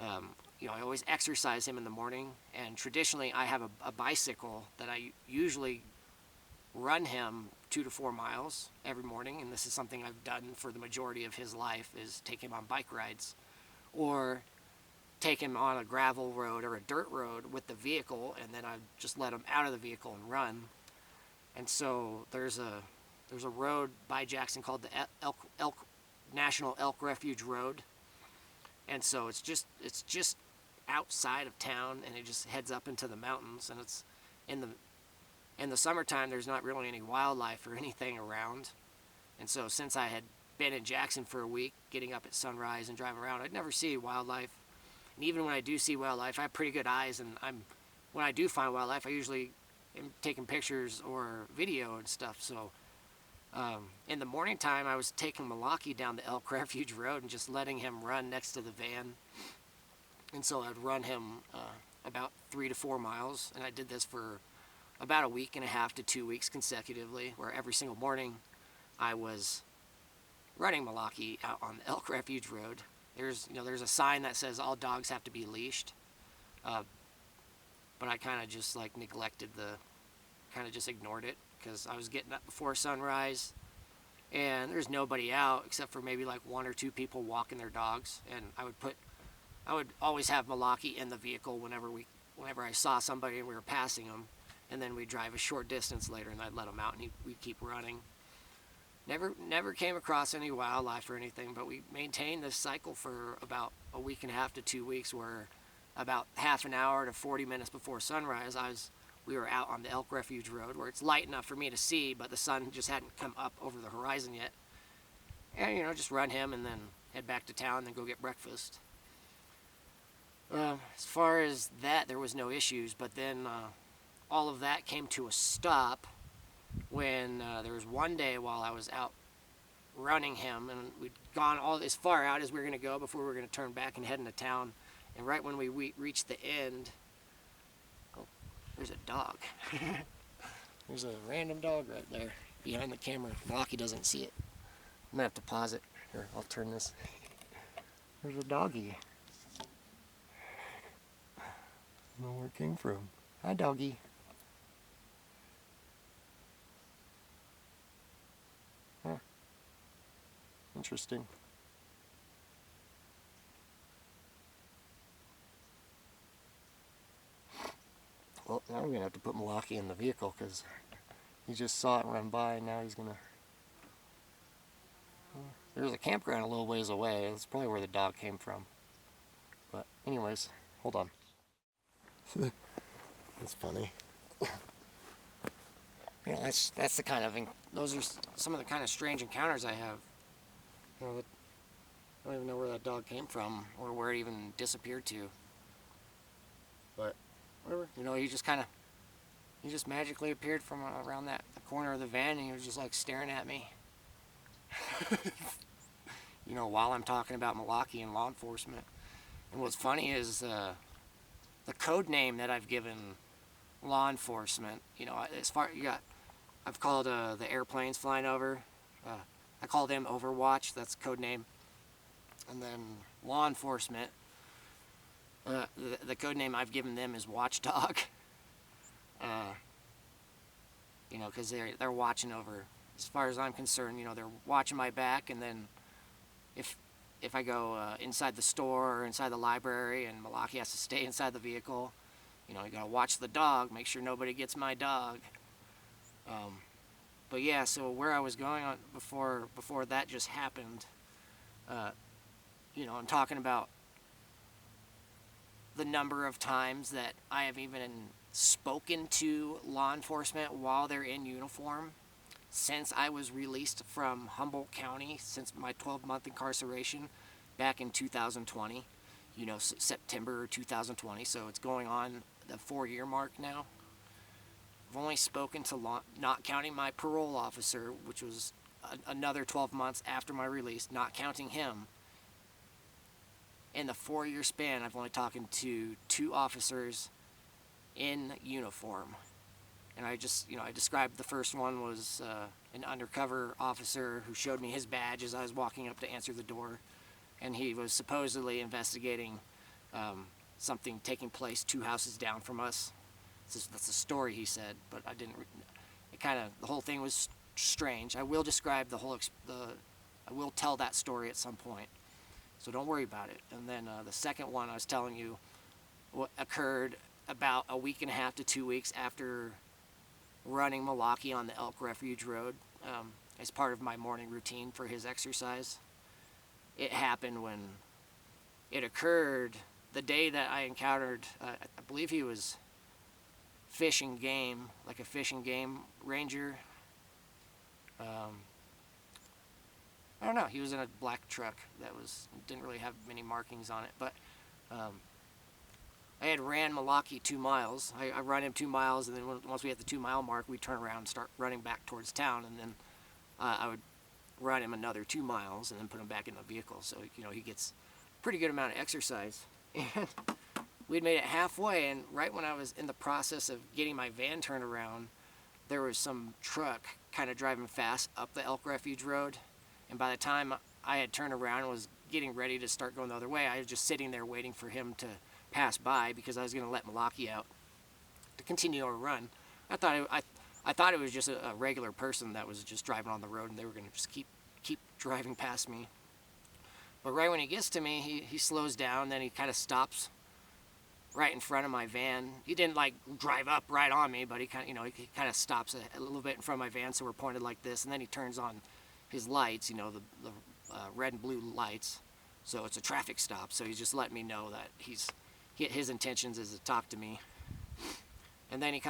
I always exercise him in the morning, and traditionally I have a bicycle that I usually run him 2 to 4 miles every morning, and this is something I've done for the majority of his life, is take him on bike rides, or take him on a gravel road or a dirt road with the vehicle, and then I just let him out of the vehicle and run. And so there's a road by Jackson called the National Elk Refuge Road, and so it's just outside of town, and it just heads up into the mountains, and it's in the summertime there's not really any wildlife or anything around. And so since I had been in Jackson for a week, getting up at sunrise and driving around, I'd never see wildlife. And even when I do see wildlife, I have pretty good eyes, and when I do find wildlife, I usually am taking pictures or video and stuff. So in the morning time, I was taking Milwaukee down the Elk Refuge Road and just letting him run next to the van. And so I'd run him about 3 to 4 miles, and I did this for about a week and a half to 2 weeks consecutively, where every single morning I was running Milwaukee out on the Elk Refuge Road. There's a sign that says all dogs have to be leashed, but I kind of just just ignored it, because I was getting up before sunrise, and there's nobody out except for maybe like 1 or 2 people walking their dogs, and I would always have Milwaukee in the vehicle whenever I saw somebody and we were passing them, and then we'd drive a short distance later and I'd let him out and we'd keep running. Never came across any wildlife or anything, but we maintained this cycle for about a week and a half to 2 weeks, where about half an hour to 40 minutes before sunrise, we were out on the Elk Refuge Road, where it's light enough for me to see, but the sun just hadn't come up over the horizon yet. And, just run him and then head back to town and then go get breakfast. As far as that, there was no issues, but then all of that came to a stop when there was one day while I was out running him, and we'd gone all as far out as we were going to go before we were going to turn back and head into town. And right when we reached the end, oh, there's a dog. There's a random dog right there behind the camera. Milwaukee doesn't see it. I'm going to have to pause it. Here, I'll turn this. There's a doggy. I don't know where it came from. Hi, doggy. Huh. Interesting. Well, now we're going to have to put Milwaukee in the vehicle because he just saw it run by and now he's going to... There's a campground a little ways away. That's probably where the dog came from. But anyways, hold on. That's funny. You know, that's the kind of... Those are some of the kind of strange encounters I have. You know, I don't even know where that dog came from or where it even disappeared to. But whatever, you know, he just magically appeared from around the corner of the van and he was just like staring at me. You know, while I'm talking about Milwaukee and law enforcement. And what's funny is the code name that I've given law enforcement, you know, I've called the airplanes flying over, I call them Overwatch, that's code name. And then law enforcement, the code name I've given them is Watchdog. You know, because they're watching over, as far as I'm concerned, you know, they're watching my back, and then if I go inside the store or inside the library and Milwaukee has to stay inside the vehicle, you know, you gotta watch the dog, make sure nobody gets my dog. But yeah, so where I was going on before that just happened, you know, I'm talking about the number of times that I have even spoken to law enforcement while they're in uniform since I was released from Humboldt County, since my 12-month incarceration back in 2020, you know, September 2020, so it's going on the 4-year mark now. I've only spoken to not counting my parole officer, which was another 12 months after my release, not counting him. In the 4-year span, I've only talked to 2 officers in uniform. And I described the first one was an undercover officer who showed me his badge as I was walking up to answer the door. And he was supposedly investigating something taking place 2 houses down from us. That's a story he said, but I didn't. The whole thing was strange. I will describe I will tell that story at some point. So don't worry about it. And then the second one I was telling you what occurred about a week and a half to 2 weeks after running Milwaukee on the Elk Refuge Road as part of my morning routine for his exercise. It happened when it occurred the day that I encountered, I believe he was fishing game, like a fishing game ranger. I don't know, he was in a black truck that didn't really have many markings on it, but I had ran Milwaukee 2 miles. I run him 2 miles, and then once we hit the 2-mile mark, we turn around and start running back towards town, and then I would run him another 2 miles and then put him back in the vehicle. So, you know, he gets a pretty good amount of exercise. And we'd made it halfway, and right when I was in the process of getting my van turned around, there was some truck kind of driving fast up the Elk Refuge Road. And by the time I had turned around and was getting ready to start going the other way, I was just sitting there waiting for him to pass by because I was going to let Milwaukee out to continue our run. I thought it was just a regular person that was just driving on the road and they were going to just keep driving past me. But right when he gets to me, he slows down, then he kind of stops right in front of my van. He didn't like drive up right on me, but he kind of stops a little bit in front of my van, so we're pointed like this, and then he turns on his lights, you know, the red and blue lights. So it's a traffic stop. So he's just letting me know that his intentions is to talk to me. And then he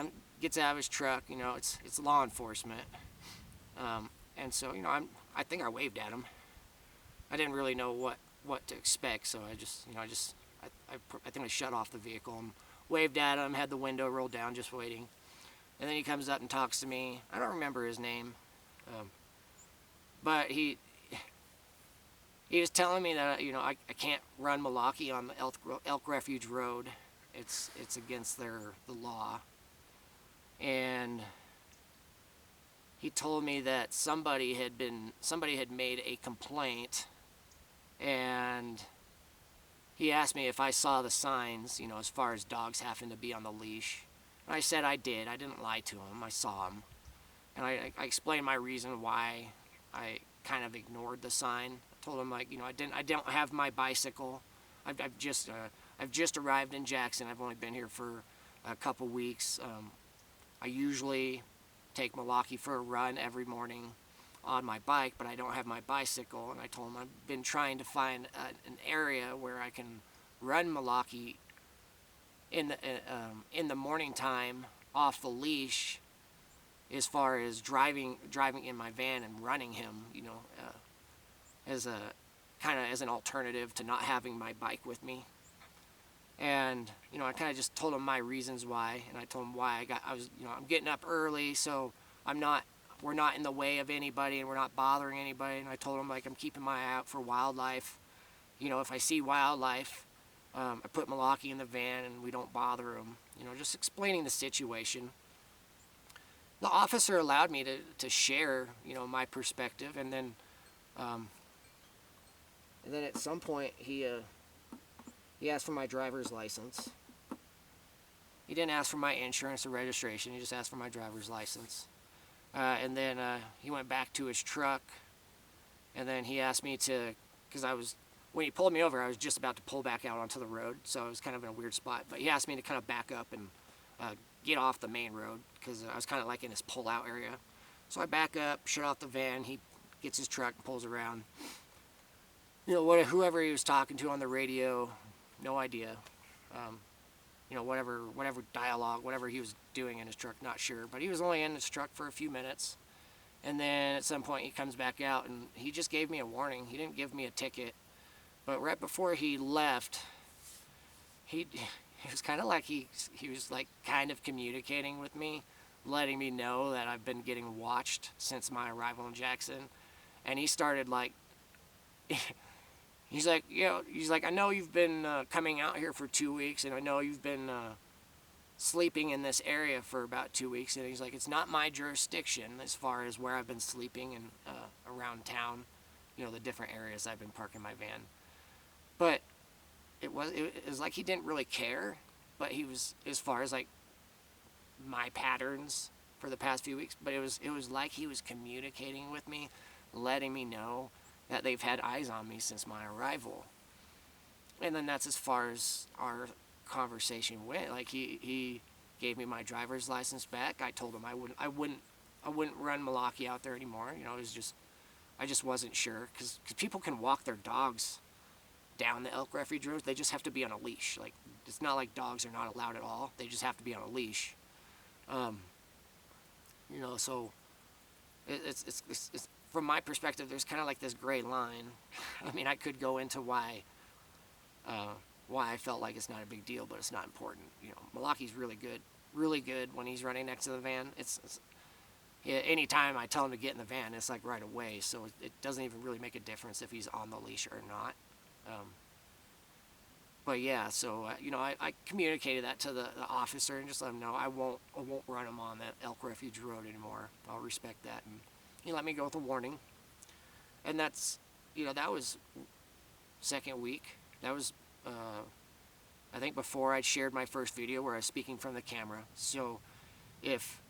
gets out of his truck. You know, it's law enforcement. And so, you know, I think I waved at him. I didn't really know what to expect, so I think I shut off the vehicle and waved at him, had the window rolled down, just waiting. And then he comes up and talks to me. I don't remember his name, but he was telling me that, you know, I can't run Milwaukee on the Elk Refuge Road. It's against the law. And he told me that somebody had made a complaint, and he asked me if I saw the signs, as far as dogs having to be on the leash. And I said I did. I didn't lie to him. I saw him. And I explained my reason why I kind of ignored the sign. I told him, I don't have my bicycle. I've just arrived in Jackson. I've only been here for a couple weeks. I usually take Milwaukee for a run every morning on my bike, but I don't have my bicycle. And I told him I've been trying to find an area where I can run Milwaukee in the morning time off the leash, as far as driving in my van and running him, as a kind of as an alternative to not having my bike with me. And I kind of just told him my reasons why, and I told him why I'm getting up early, so we're not in the way of anybody, and we're not bothering anybody. And I told him, I'm keeping my eye out for wildlife. If I see wildlife, I put Milwaukee in the van and we don't bother them. Just explaining the situation. The officer allowed me to share, my perspective, and then at some point he asked for my driver's license. He didn't ask for my insurance or registration. He just asked for my driver's license. And then he went back to his truck, and then he asked me to, because when he pulled me over, I was just about to pull back out onto the road, so I was kind of in a weird spot. But he asked me to kind of back up and get off the main road, because I was kind of like in his pull-out area. So I back up, shut off the van. He gets his truck and pulls around. Whoever he was talking to on the radio, no idea. Whatever dialogue, whatever he was doing in his truck, not sure. But he was only in his truck for a few minutes. And then at some point he comes back out, and he just gave me a warning. He didn't give me a ticket. But right before he left, it was kind of like he was like kind of communicating with me, letting me know that I've been getting watched since my arrival in Jackson. And he started he's like, I know you've been coming out here for 2 weeks, and I know you've been sleeping in this area for about 2 weeks. And he's like, it's not my jurisdiction as far as where I've been sleeping and around town, the different areas I've been parking my van. But it was like he didn't really care, but he was, as far as my patterns for the past few weeks, but it was like he was communicating with me, letting me know that they've had eyes on me since my arrival. And then that's as far as our conversation went. He gave me my driver's license back. I told him I wouldn't run Milwaukee out there anymore. I just wasn't sure, because people can walk their dogs down the elk refuge roads. They just have to be on a leash. It's not like dogs are not allowed at all. They just have to be on a leash. So it's from my perspective, there's kind of like this gray line. I mean, I could go into why I felt like it's not a big deal, but it's not important. Milwaukee's really good when he's running next to the van. Anytime I tell him to get in the van, it's like right away. So it doesn't even really make a difference if he's on the leash or not. But yeah, so I communicated that to the officer and just let him know I won't run him on that Elk Refuge Road anymore. I'll respect that, and he let me go with a warning. And that's that was second week. That was I think before I'd shared my first video where I was speaking from the camera. So if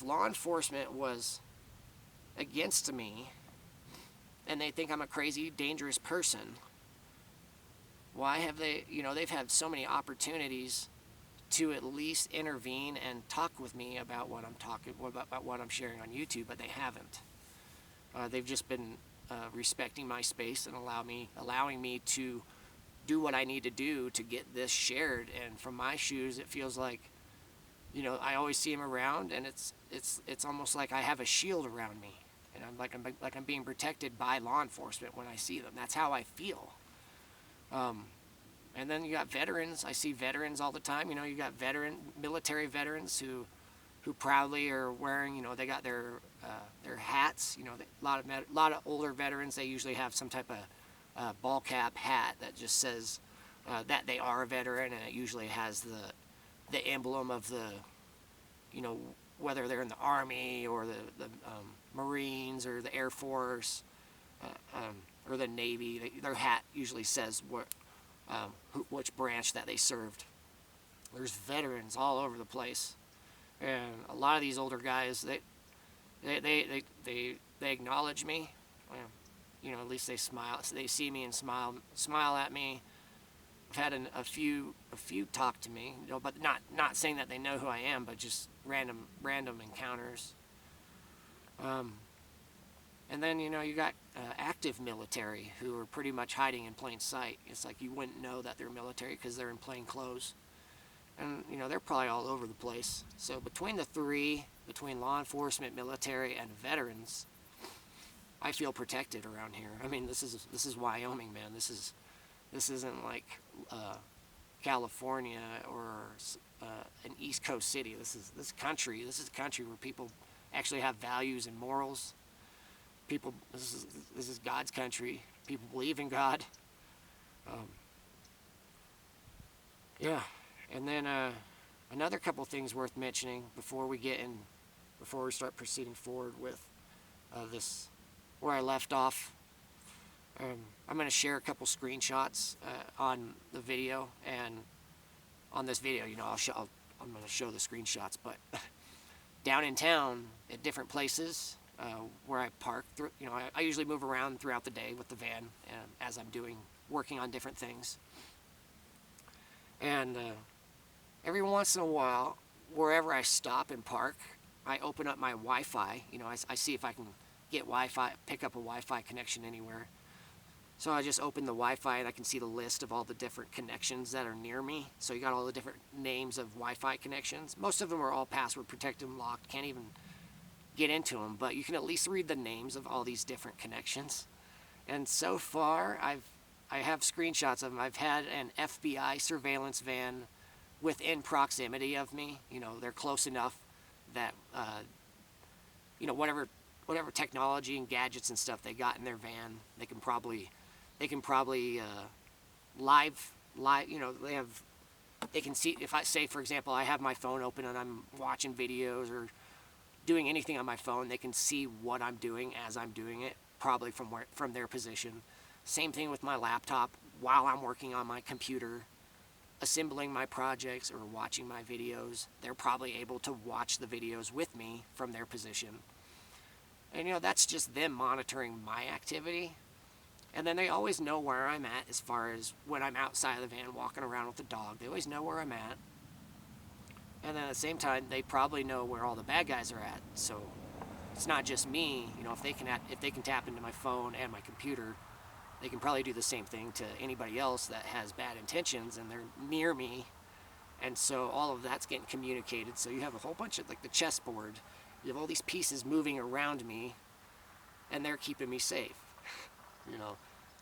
law enforcement was against me and they think I'm a crazy, dangerous person, why have they, they've had so many opportunities to at least intervene and talk with me about what I'm sharing on YouTube, but they haven't. They've just been respecting my space and allowing me to do what I need to do to get this shared. And from my shoes, it feels like, I always see them around, and it's almost like I have a shield around me, and I'm being protected by law enforcement when I see them. That's how I feel. And then you got veterans. I see veterans all the time. You got military veterans who proudly are wearing, they got their hats. A lot of older veterans, they usually have some type of ball cap hat that just says that they are a veteran, and it usually has the emblem of the, whether they're in the Army or the Marines or the Air Force or the Navy. Their hat usually says which branch that they served. There's veterans all over the place, and a lot of these older guys, they acknowledge me. You know, at least they smile. They see me and smile at me. I've had a few talk to me, you know, but not saying that they know who I am, but just random encounters. And then, you know, you got active military who are pretty much hiding in plain sight. It's like you wouldn't know that they're military because they're in plain clothes. And, you know, they're probably all over the place. So between the three, between law enforcement, military, and veterans, I feel protected around here. I mean, this is Wyoming, man. This isn't like California or an East Coast city. This is a country where people actually have values and morals. This is God's country. People believe in God. Yeah, and then another couple things worth mentioning before we start proceeding forward with this, where I left off. I'm going to share a couple screenshots on the video, and on this video, you know, I'm going to show the screenshots, but down in town at different places where I park, you know, I usually move around throughout the day with the van as I'm working on different things. And every once in a while, wherever I stop and park, I open up my Wi-Fi. You know, I see if I can get Wi-Fi, pick up a Wi-Fi connection anywhere. So I just open the Wi-Fi and I can see the list of all the different connections that are near me. So you got all the different names of Wi-Fi connections. Most of them are all password protected and locked. Can't even get into them, but you can at least read the names of all these different connections. And so far, I have screenshots of them. I've had an FBI surveillance van within proximity of me. You know, they're close enough that you know, whatever technology and gadgets and stuff they got in their van, they can probably live, you know, they can see, if I say, for example, I have my phone open and I'm watching videos or doing anything on my phone, they can see what I'm doing as I'm doing it, probably from their position. Same thing with my laptop while I'm working on my computer, assembling my projects or watching my videos. They're probably able to watch the videos with me from their position. And, you know, that's just them monitoring my activity. And then they always know where I'm at as far as when I'm outside of the van walking around with the dog. They always know where I'm at. And then at the same time, they probably know where all the bad guys are at. So it's not just me. You know, if they can tap into my phone and my computer, they can probably do the same thing to anybody else that has bad intentions and they're near me. And so all of that's getting communicated. So you have a whole bunch of, like the chessboard, you have all these pieces moving around me, and they're keeping me safe. You know,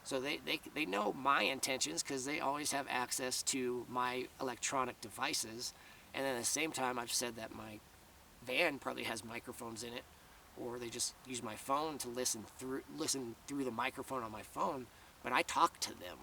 so they know my intentions because they always have access to my electronic devices. And then at the same time, I've said that my van probably has microphones in it, or they just use my phone to listen through the microphone on my phone. But I talk to them.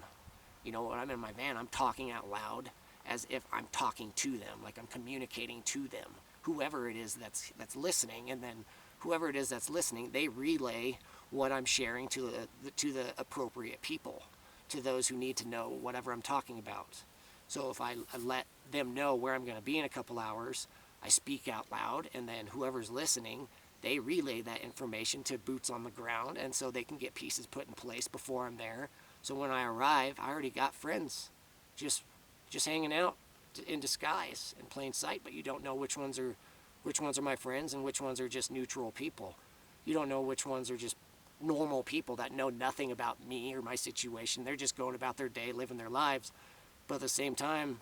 You know, when I'm in my van, I'm talking out loud as if I'm talking to them, like I'm communicating to them, whoever it is that's listening. And then whoever it is that's listening, they relay what I'm sharing to the appropriate people, to those who need to know whatever I'm talking about. So if I let them know where I'm going to be in a couple hours, I speak out loud, and then whoever's listening, they relay that information to boots on the ground, and so they can get pieces put in place before I'm there. So when I arrive, I already got friends just hanging out in disguise, in plain sight, but you don't know which ones are my friends and which ones are just neutral people. You don't know which ones are just normal people that know nothing about me or my situation. They're just going about their day, living their lives. But at the same time,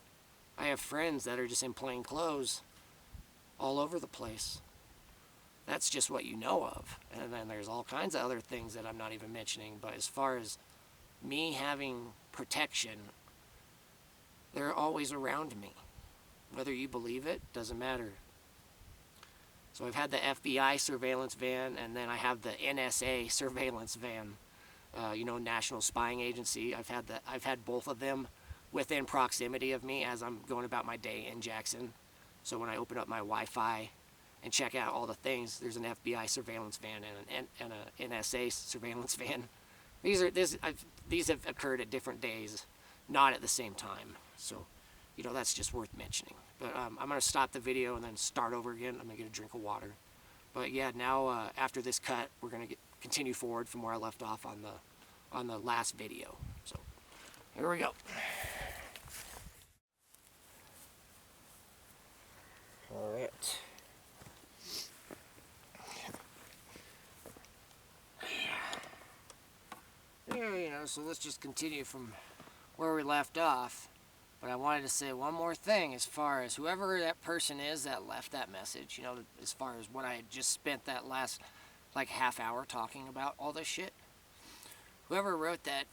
I have friends that are just in plain clothes all over the place. That's just what you know of. And then there's all kinds of other things that I'm not even mentioning. But as far as me having protection, they're always around me. Whether you believe it, doesn't matter. So I've had the FBI surveillance van, and then I have the NSA surveillance van, you know, National Spying Agency. I've had both of them within proximity of me as I'm going about my day in Jackson. So when I open up my Wi-Fi and check out all the things. There's an FBI surveillance van and an NSA surveillance van. These have occurred at different days, not at the same time. So, you know, that's just worth mentioning. But I'm going to stop the video and then start over again. I'm going to get a drink of water. But yeah, now after this cut, we're going to continue forward from where I left off on the last video. So here we go. All right. Yeah, you know, so let's just continue from where we left off. But I wanted to say one more thing as far as whoever that person is that left that message, you know, as far as what I had just spent that last, like, half hour talking about all this shit. Whoever wrote that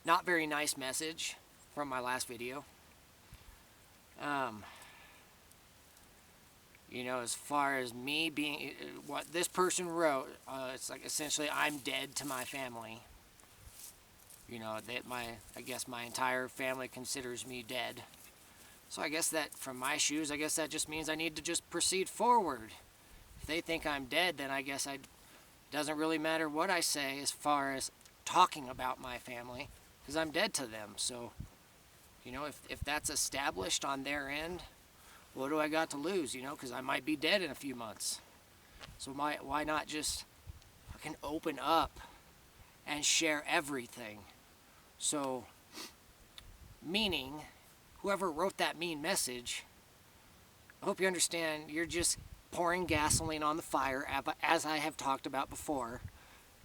not very nice message from my last video, you know, as far as me being, what this person wrote, it's like essentially I'm dead to my family. You know, that I guess my entire family considers me dead. So I guess that, from my shoes, I guess that just means I need to just proceed forward. If they think I'm dead, then I guess it doesn't really matter what I say as far as talking about my family, because I'm dead to them. So, you know, if that's established on their end, what do I got to lose, you know, because I might be dead in a few months. So why not just fucking open up and share everything? So, meaning, whoever wrote that mean message, I hope you understand, you're just pouring gasoline on the fire, as I have talked about before,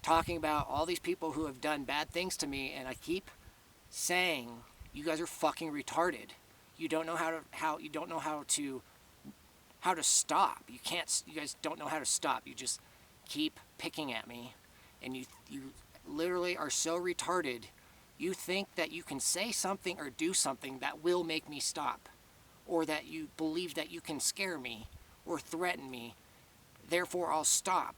talking about all these people who have done bad things to me, and I keep saying, you guys are fucking retarded. You don't know how to stop. You guys don't know how to stop. You just keep picking at me, and you literally are so retarded. You think that you can say something or do something that will make me stop, or that you believe that you can scare me or threaten me, therefore I'll stop.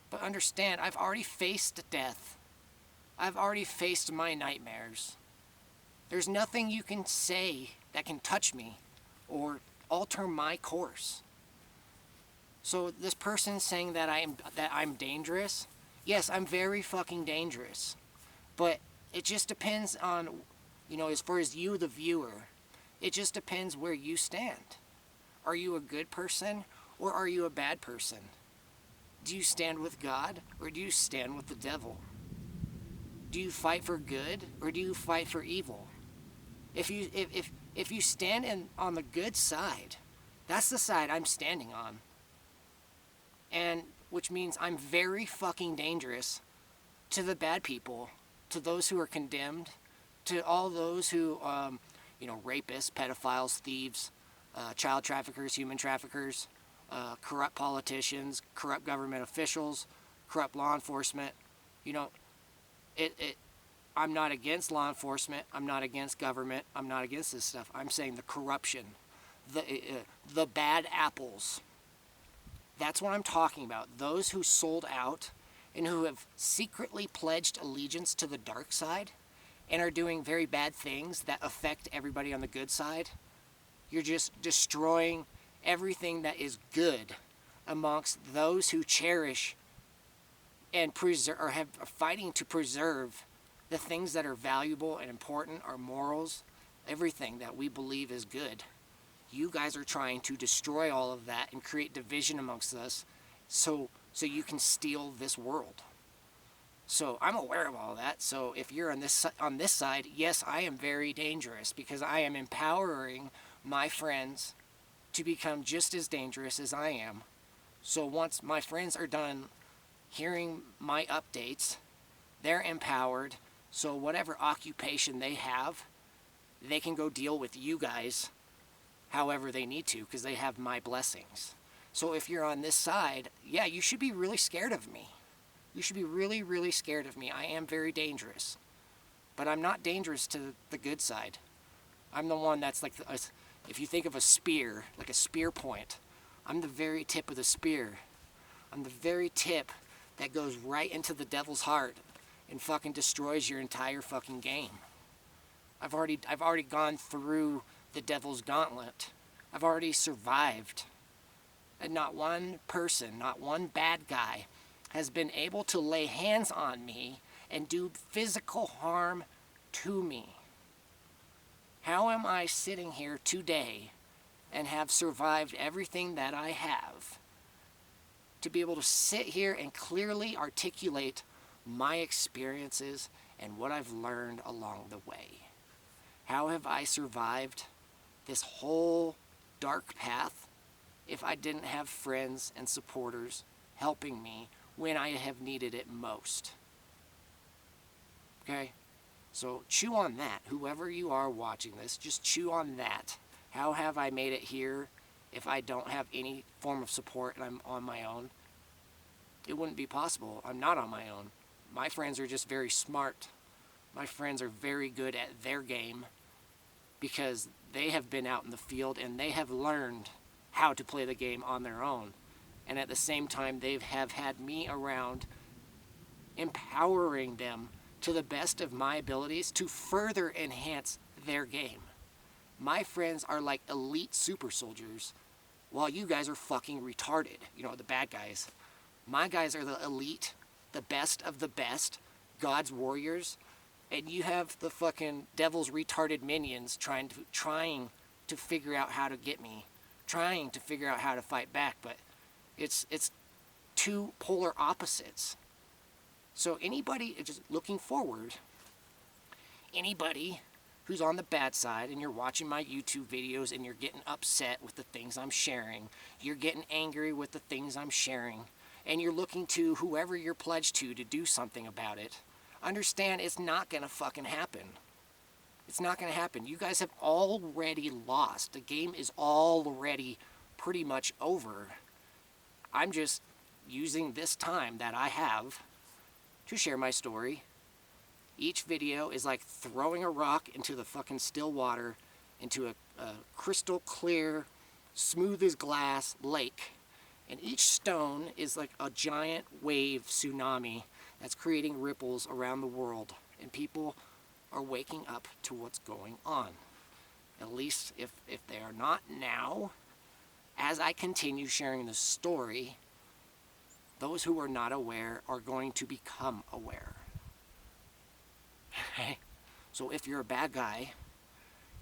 But understand, I've already faced death. I've already faced my nightmares. There's nothing you can say that can touch me or alter my course. So this person saying that I'm dangerous, yes, I'm very fucking dangerous. But it just depends on, you know, as far as you, the viewer, it just depends where you stand. Are you a good person or are you a bad person? Do you stand with God or do you stand with the devil? Do you fight for good or do you fight for evil? If you stand on the good side, that's the side I'm standing on. And which means I'm very fucking dangerous to the bad people, to those who are condemned, to all those who, you know, rapists, pedophiles, thieves, child traffickers, human traffickers, corrupt politicians, corrupt government officials, corrupt law enforcement. You know, I'm not against law enforcement. I'm not against government. I'm not against this stuff. I'm saying the corruption, the bad apples. That's what I'm talking about. Those who sold out and who have secretly pledged allegiance to the dark side and are doing very bad things that affect everybody on the good side. You're just destroying everything that is good amongst those who cherish and preserve, or are fighting to preserve the things that are valuable and important, our morals, everything that we believe is good. You guys are trying to destroy all of that and create division amongst us so you can steal this world. So I'm aware of all that. So if you're on this side, yes, I am very dangerous because I am empowering my friends to become just as dangerous as I am. So once my friends are done hearing my updates, they're empowered. So whatever occupation they have, they can go deal with you guys however they need to because they have my blessings. So if you're on this side, yeah, you should be really scared of me. You should be really, really scared of me. I am very dangerous. But I'm not dangerous to the good side. I'm the one that's like, if you think of a spear, like a spear point, I'm the very tip of the spear. I'm the very tip that goes right into the devil's heart and fucking destroys your entire fucking game. I've already gone through the devil's gauntlet. I've already survived. and not one person, not one bad guy, has been able to lay hands on me and do physical harm to me. How am I sitting here today and have survived everything that I have to be able to sit here and clearly articulate my experiences and what I've learned along the way? How have I survived this whole dark path if I didn't have friends and supporters helping me when I have needed it most? Okay? So chew on that. Whoever you are watching this, just chew on that. How have I made it here if I don't have any form of support and I'm on my own? It wouldn't be possible. I'm not on my own. My friends are just very smart. My friends are very good at their game because they have been out in the field and they have learned how to play the game on their own. And at the same time, they have had me around empowering them to the best of my abilities to further enhance their game. My friends are like elite super soldiers while you guys are fucking retarded. You know, the bad guys. My guys are the elite, the best of the best, God's warriors, and you have the fucking devil's retarded minions trying to figure out how to get me, trying to figure out how to fight back, but it's two polar opposites. So anybody just looking forward, anybody who's on the bad side and you're watching my YouTube videos and you're getting upset with the things I'm sharing, you're getting angry with the things I'm sharing, and you're looking to whoever you're pledged to do something about it, understand it's not going to fucking happen. It's not going to happen. You guys have already lost. The game is already pretty much over. I'm just using this time that I have to share my story. Each video is like throwing a rock into the fucking still water, into a crystal clear, smooth as glass lake. And each stone is like a giant wave tsunami that's creating ripples around the world. And people are waking up to what's going on. At least if they are not now, as I continue sharing the story, those who are not aware are going to become aware. Okay? So if you're a bad guy,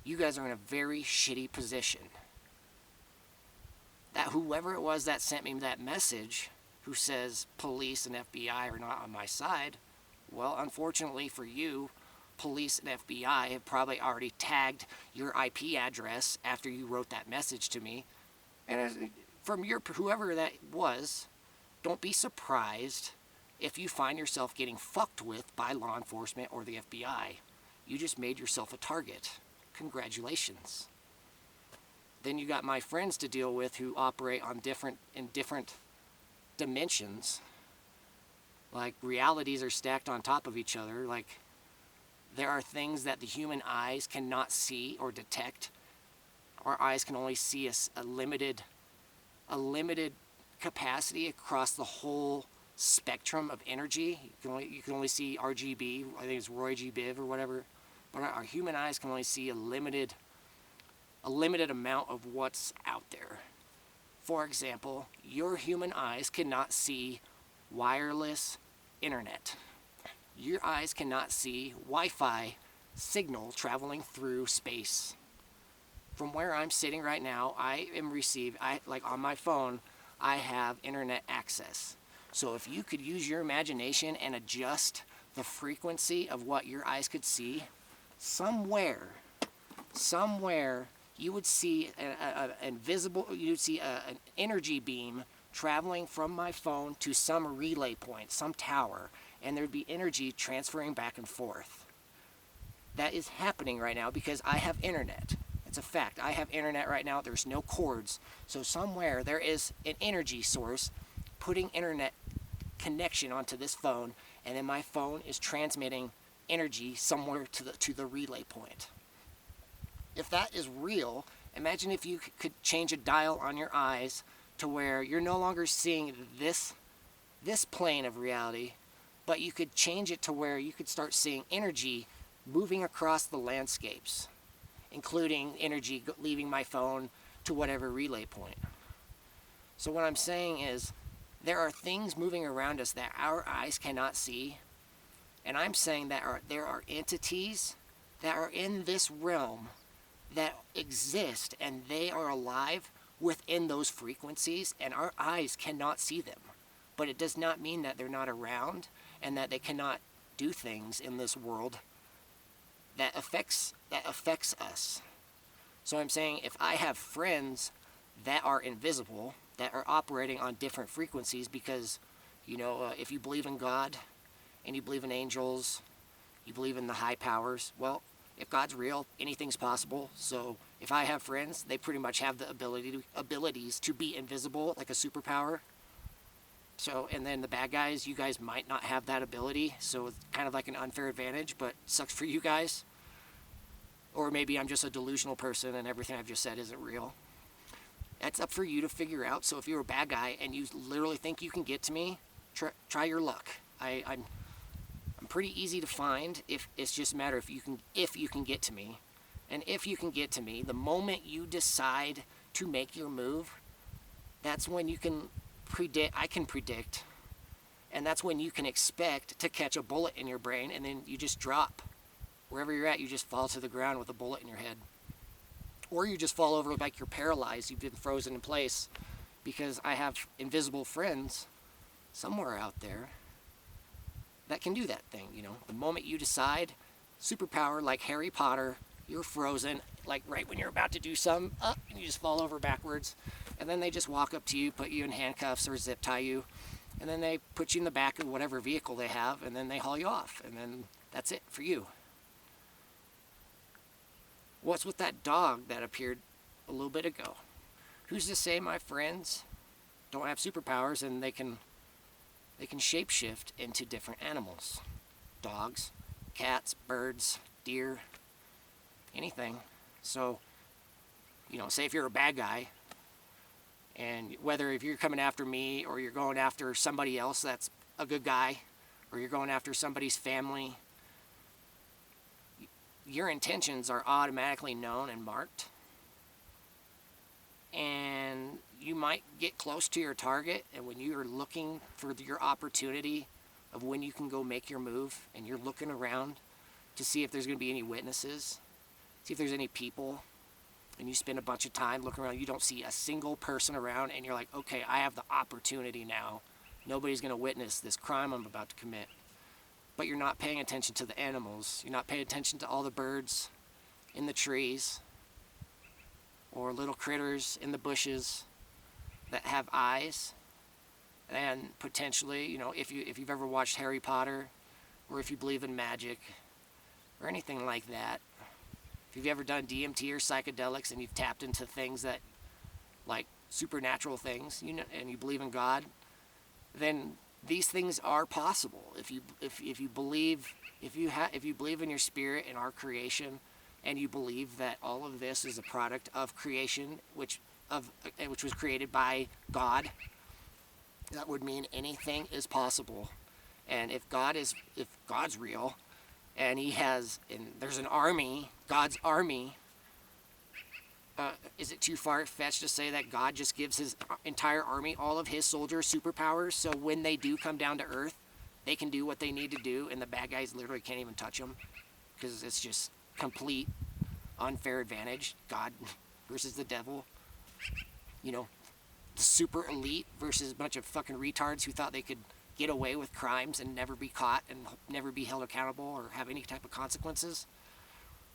you guys are in a very shitty position. That whoever it was that sent me that message, who says police and FBI are not on my side, well, unfortunately for you, police and FBI have probably already tagged your IP address after you wrote that message to me. And from your whoever that was, don't be surprised if you find yourself getting fucked with by law enforcement or the FBI. You just made yourself a target. Congratulations. Then you got my friends to deal with who operate on in different dimensions. Like realities are stacked on top of each other. Like there are things that the human eyes cannot see or detect. Our eyes can only see a limited capacity across the whole spectrum of energy. You can only see RGB. I think it's Roy G. Biv or whatever. But our human eyes can only see a limited amount of what's out there. For example, your human eyes cannot see wireless internet. Your eyes cannot see Wi-Fi signal traveling through space. From where I'm sitting right now, like on my phone, I have internet access. So if you could use your imagination and adjust the frequency of what your eyes could see, somewhere you would see an energy beam traveling from my phone to some relay point, some tower, and there'd be energy transferring back and forth. That is happening right now because I have internet. It's a fact. I have internet right now. There's no cords. So somewhere there is an energy source putting internet connection onto this phone, and then my phone is transmitting energy somewhere to the relay point. If that is real, imagine if you could change a dial on your eyes to where you're no longer seeing this plane of reality, but you could change it to where you could start seeing energy moving across the landscapes, including energy leaving my phone to whatever relay point. So what I'm saying is, there are things moving around us that our eyes cannot see. And I'm saying that there are entities that are in this realm that exist, and they are alive within those frequencies, and our eyes cannot see them. But it does not mean that they're not around and that they cannot do things in this world that affects us. So I'm saying, if I have friends that are invisible, that are operating on different frequencies, because, if you believe in God and you believe in angels, you believe in the high powers, well, if God's real, anything's possible. So if I have friends, they pretty much have the abilities to be invisible, like a superpower. So, and then the bad guys, you guys might not have that ability, so it's kind of like an unfair advantage, but sucks for you guys. Or maybe I'm just a delusional person and everything I've just said isn't real. That's up for you to figure out. So if you're a bad guy and you literally think you can get to me, try your luck. I'm pretty easy to find. If it's just a matter if you can get to me. And if you can get to me, the moment you decide to make your move, that's when you can I can predict, and that's when you can expect to catch a bullet in your brain, and then you just drop. Wherever you're at, you just fall to the ground with a bullet in your head. Or you just fall over like you're paralyzed, you've been frozen in place, because I have invisible friends somewhere out there that can do that thing, The moment you decide, superpower like Harry Potter, you're frozen, like right when you're about to do something, and you just fall over backwards. And then they just walk up to you, put you in handcuffs or zip tie you, and then they put you in the back of whatever vehicle they have, and then they haul you off, and then that's it for you. What's with that dog that appeared a little bit ago? Who's to say my friends don't have superpowers and they can shapeshift into different animals? Dogs, cats, birds, deer, anything. So, say if you're a bad guy, and whether if you're coming after me or you're going after somebody else that's a good guy, or you're going after somebody's family, your intentions are automatically known and marked. And you might get close to your target, and when you are looking for your opportunity of when you can go make your move, and you're looking around to see if there's going to be any witnesses, see if there's any people, and you spend a bunch of time looking around, you don't see a single person around, and you're like, okay, I have the opportunity now. Nobody's going to witness this crime I'm about to commit. But you're not paying attention to the animals. You're not paying attention to all the birds in the trees, or little critters in the bushes that have eyes. And potentially, if you've ever watched Harry Potter, or if you believe in magic, or anything like that, if you've ever done DMT or psychedelics and you've tapped into things that, like supernatural things, and you believe in God, then these things are possible. If you believe in your spirit and our creation, and you believe that all of this is a product of creation, which was created by God, that would mean anything is possible. And if God's real, and there's an army, God's army, is it too far-fetched to say that God just gives his entire army, all of his soldiers, superpowers, so when they do come down to Earth, they can do what they need to do, and the bad guys literally can't even touch them, because it's just complete unfair advantage, God versus the devil, the super elite versus a bunch of fucking retards who thought they could get away with crimes and never be caught and never be held accountable or have any type of consequences.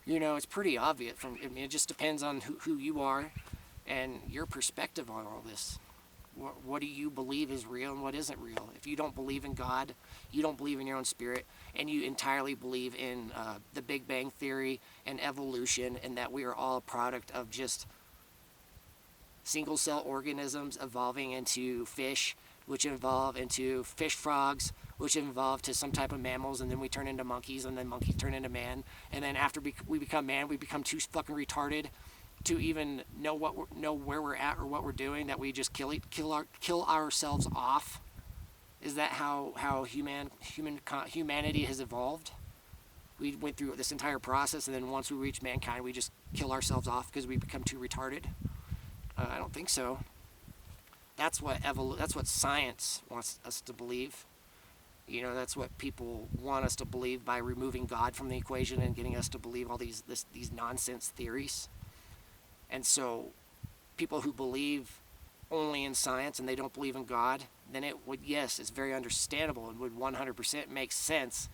It's pretty obvious. It just depends on who you are and your perspective on all this. What do you believe is real and what isn't real? If you don't believe in God, you don't believe in your own spirit, and you entirely believe in the Big Bang Theory and evolution, and that we are all a product of just single-cell organisms evolving into fish, which evolve into fish frogs, which evolve to some type of mammals, and then we turn into monkeys, and then monkeys turn into man, and then after we become man, we become too fucking retarded to even know where we're at or what we're doing, that we just kill ourselves off. Is that how humanity has evolved? We went through this entire process, and then once we reach mankind, we just kill ourselves off because we become too retarded? I don't think so. that's what science wants us to believe. You know, that's what people want us to believe by removing God from the equation and getting us to believe all these nonsense theories. And so people who believe only in science and they don't believe in God, then it would, yes, it's very understandable and would 100% make sense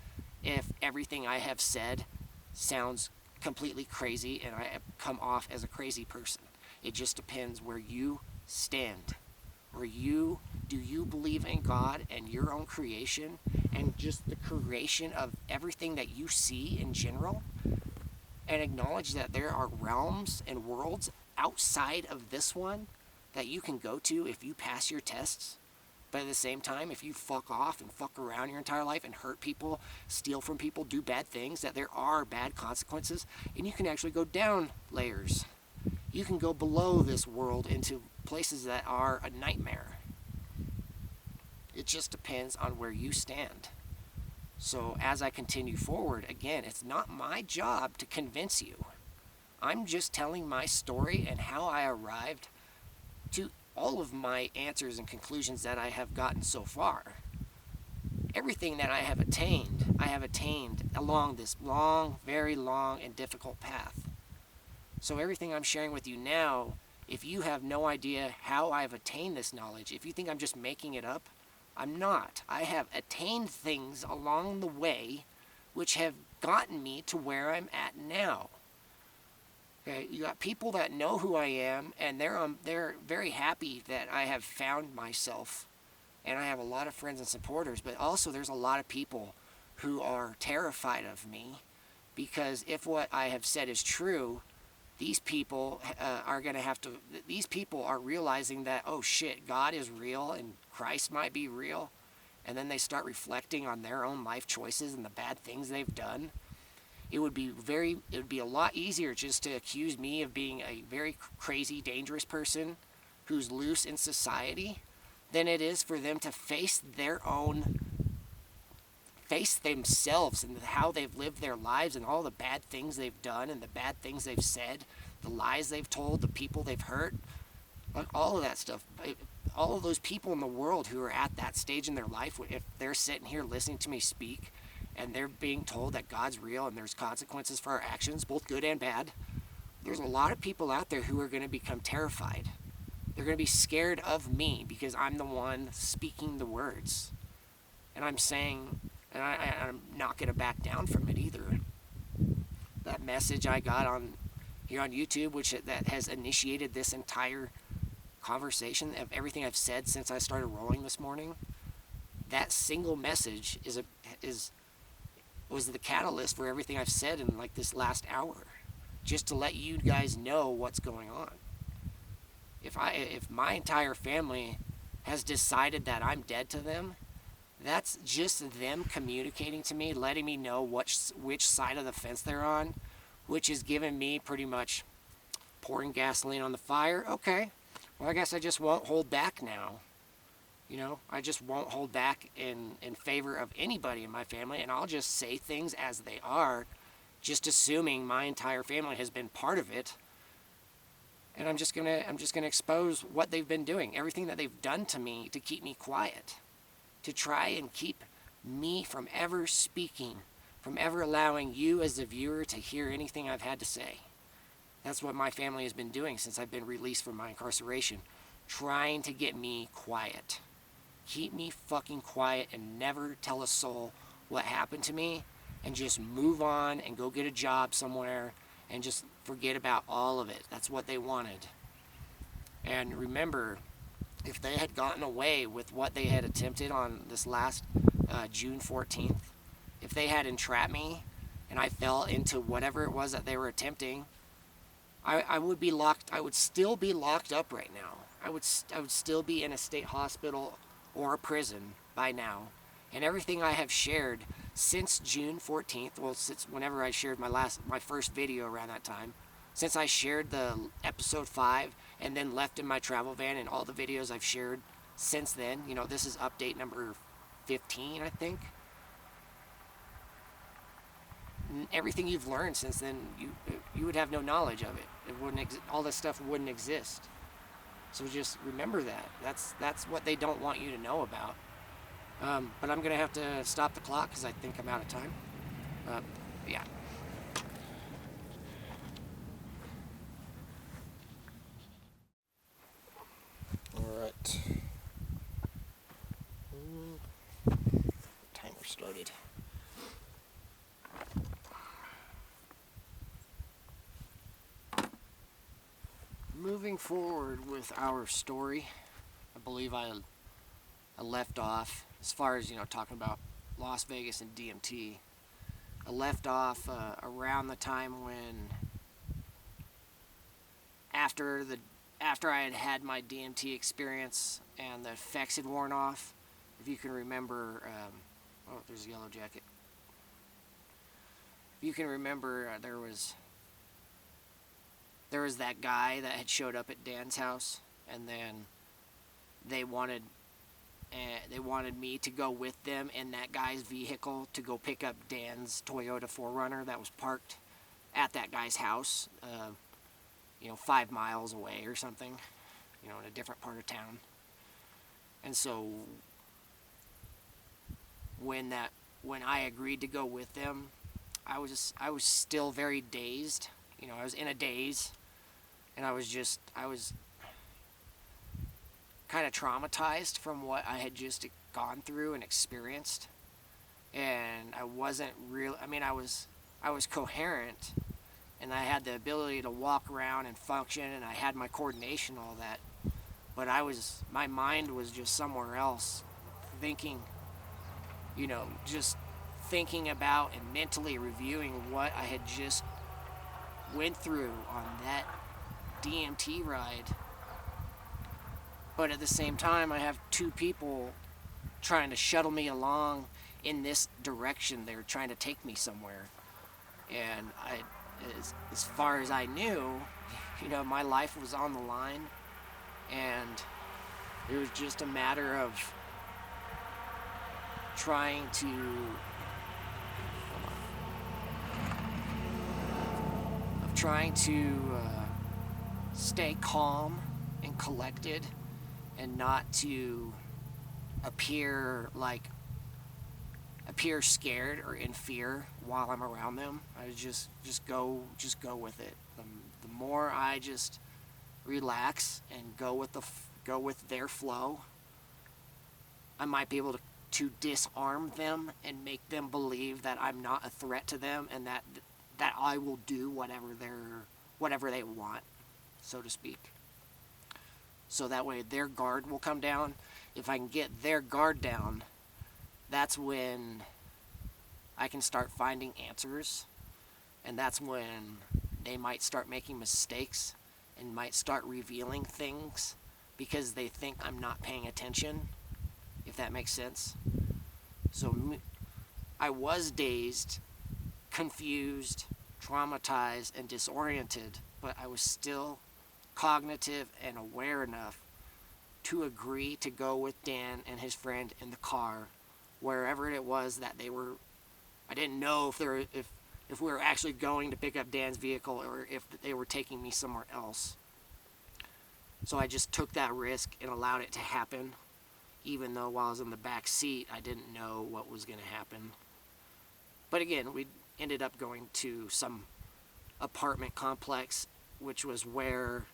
if everything I have said sounds completely crazy and I have come off as a crazy person. It just depends where you stand. Do you believe in God and your own creation and just the creation of everything that you see in general, and acknowledge that there are realms and worlds outside of this one that you can go to if you pass your tests? But at the same time, if you fuck off and fuck around your entire life and hurt people, steal from people, do bad things, that there are bad consequences, and you can actually go down layers. You can go below this world into places that are a nightmare. It just depends on where you stand. So as I continue forward, again, it's not my job to convince you. I'm just telling my story and how I arrived to all of my answers and conclusions that I have gotten so far. Everything that I have attained along this long, very long and difficult path. So everything I'm sharing with you now, if you have no idea how I've attained this knowledge, if you think I'm just making it up, I'm not. I have attained things along the way which have gotten me to where I'm at now. Okay, you got people that know who I am, and they're very happy that I have found myself, and I have a lot of friends and supporters. But also, there's a lot of people who are terrified of me, because if what I have said is true, these people are going to have to. These people are realizing that, oh shit, God is real and Christ might be real, and then they start reflecting on their own life choices and the bad things they've done. It would be a lot easier just to accuse me of being a very crazy, dangerous person who's loose in society than it is for them to face themselves and how they've lived their lives and all the bad things they've done and the bad things they've said, the lies they've told, the people they've hurt, all of that stuff. All of those people in the world who are at that stage in their life, if they're sitting here listening to me speak, and they're being told that God's real and there's consequences for our actions, both good and bad, there's a lot of people out there who are going to become terrified. They're going to be scared of me because I'm the one speaking the words. And I'm saying, and I'm not going to back down from it either. That message I got here on YouTube, that has initiated this entire conversation of everything I've said since I started rolling this morning, that single message was the catalyst for everything I've said in like this last hour, just to let you guys know what's going on. If my entire family has decided that I'm dead to them, that's just them communicating to me, letting me know which side of the fence they're on, which is giving me pretty much pouring gasoline on the fire. Okay, well, I guess I just won't hold back now. You know, I just won't hold back in favor of anybody in my family, and I'll just say things as they are, just assuming my entire family has been part of it. And I'm just gonna expose what they've been doing, everything that they've done to me to keep me quiet, to try and keep me from ever speaking, from ever allowing you as the viewer to hear anything I've had to say. That's what my family has been doing since I've been released from my incarceration, trying to get me quiet. Keep me fucking quiet and never tell a soul what happened to me, and just move on and go get a job somewhere and just forget about all of it. That's what they wanted. And remember, if they had gotten away with what they had attempted on this last June 14th, if they had entrapped me and I fell into whatever it was that they were attempting, I would be locked. I would still be locked up right now. I would still be in a state hospital or a prison by now. And everything I have shared since June 14th, well, since whenever I shared my first video around that time, since I shared the episode 5 and then left in my travel van, and all the videos I've shared since then, you know, this is update number 15, I think. Everything you've learned since then, you would have no knowledge of it. All this stuff wouldn't exist. So just remember that. That's what they don't want you to know about. But I'm gonna have to stop the clock because I think I'm out of time. Uh, yeah. All right. Timer started. Moving forward with our story, I believe I left off as far as talking about Las Vegas and DMT. I left off around the time when after the after I had had my DMT experience and the effects had worn off. If you can remember, oh, there's a yellow jacket. If you can remember, there was that guy that had showed up at Dan's house, and then they wanted me to go with them in that guy's vehicle to go pick up Dan's Toyota 4Runner that was parked at that guy's house, 5 miles away or something, in a different part of town. And so when I agreed to go with them, I was still very dazed. I was in a daze, and I was kind of traumatized from what I had just gone through and experienced. And I wasn't real. I mean, I was coherent, and I had the ability to walk around and function, and I had my coordination, all that. But my mind was just somewhere else, thinking, just thinking about and mentally reviewing what I had just went through on that DMT ride. But at the same time, I have two people trying to shuttle me along in this direction. They're trying to take me somewhere. And as far as I knew, my life was on the line. And it was just a matter of trying to stay calm and collected, and not to appear scared or in fear while I'm around them. I just go with it. The more I just relax and go with their flow, I might be able to disarm them and make them believe that I'm not a threat to them, and that I will do whatever they want, so to speak. So that way their guard will come down. If I can get their guard down, that's when I can start finding answers, and that's when they might start making mistakes and might start revealing things because they think I'm not paying attention, if that makes sense. So I was dazed, confused, traumatized, and disoriented, but I was still cognitive and aware enough to agree to go with Dan and his friend in the car wherever it was that they were. I didn't know if we were actually going to pick up Dan's vehicle or if they were taking me somewhere else. So I just took that risk and allowed it to happen, even though while I was in the back seat, I didn't know what was going to happen. But again, we ended up going to some apartment complex, which was where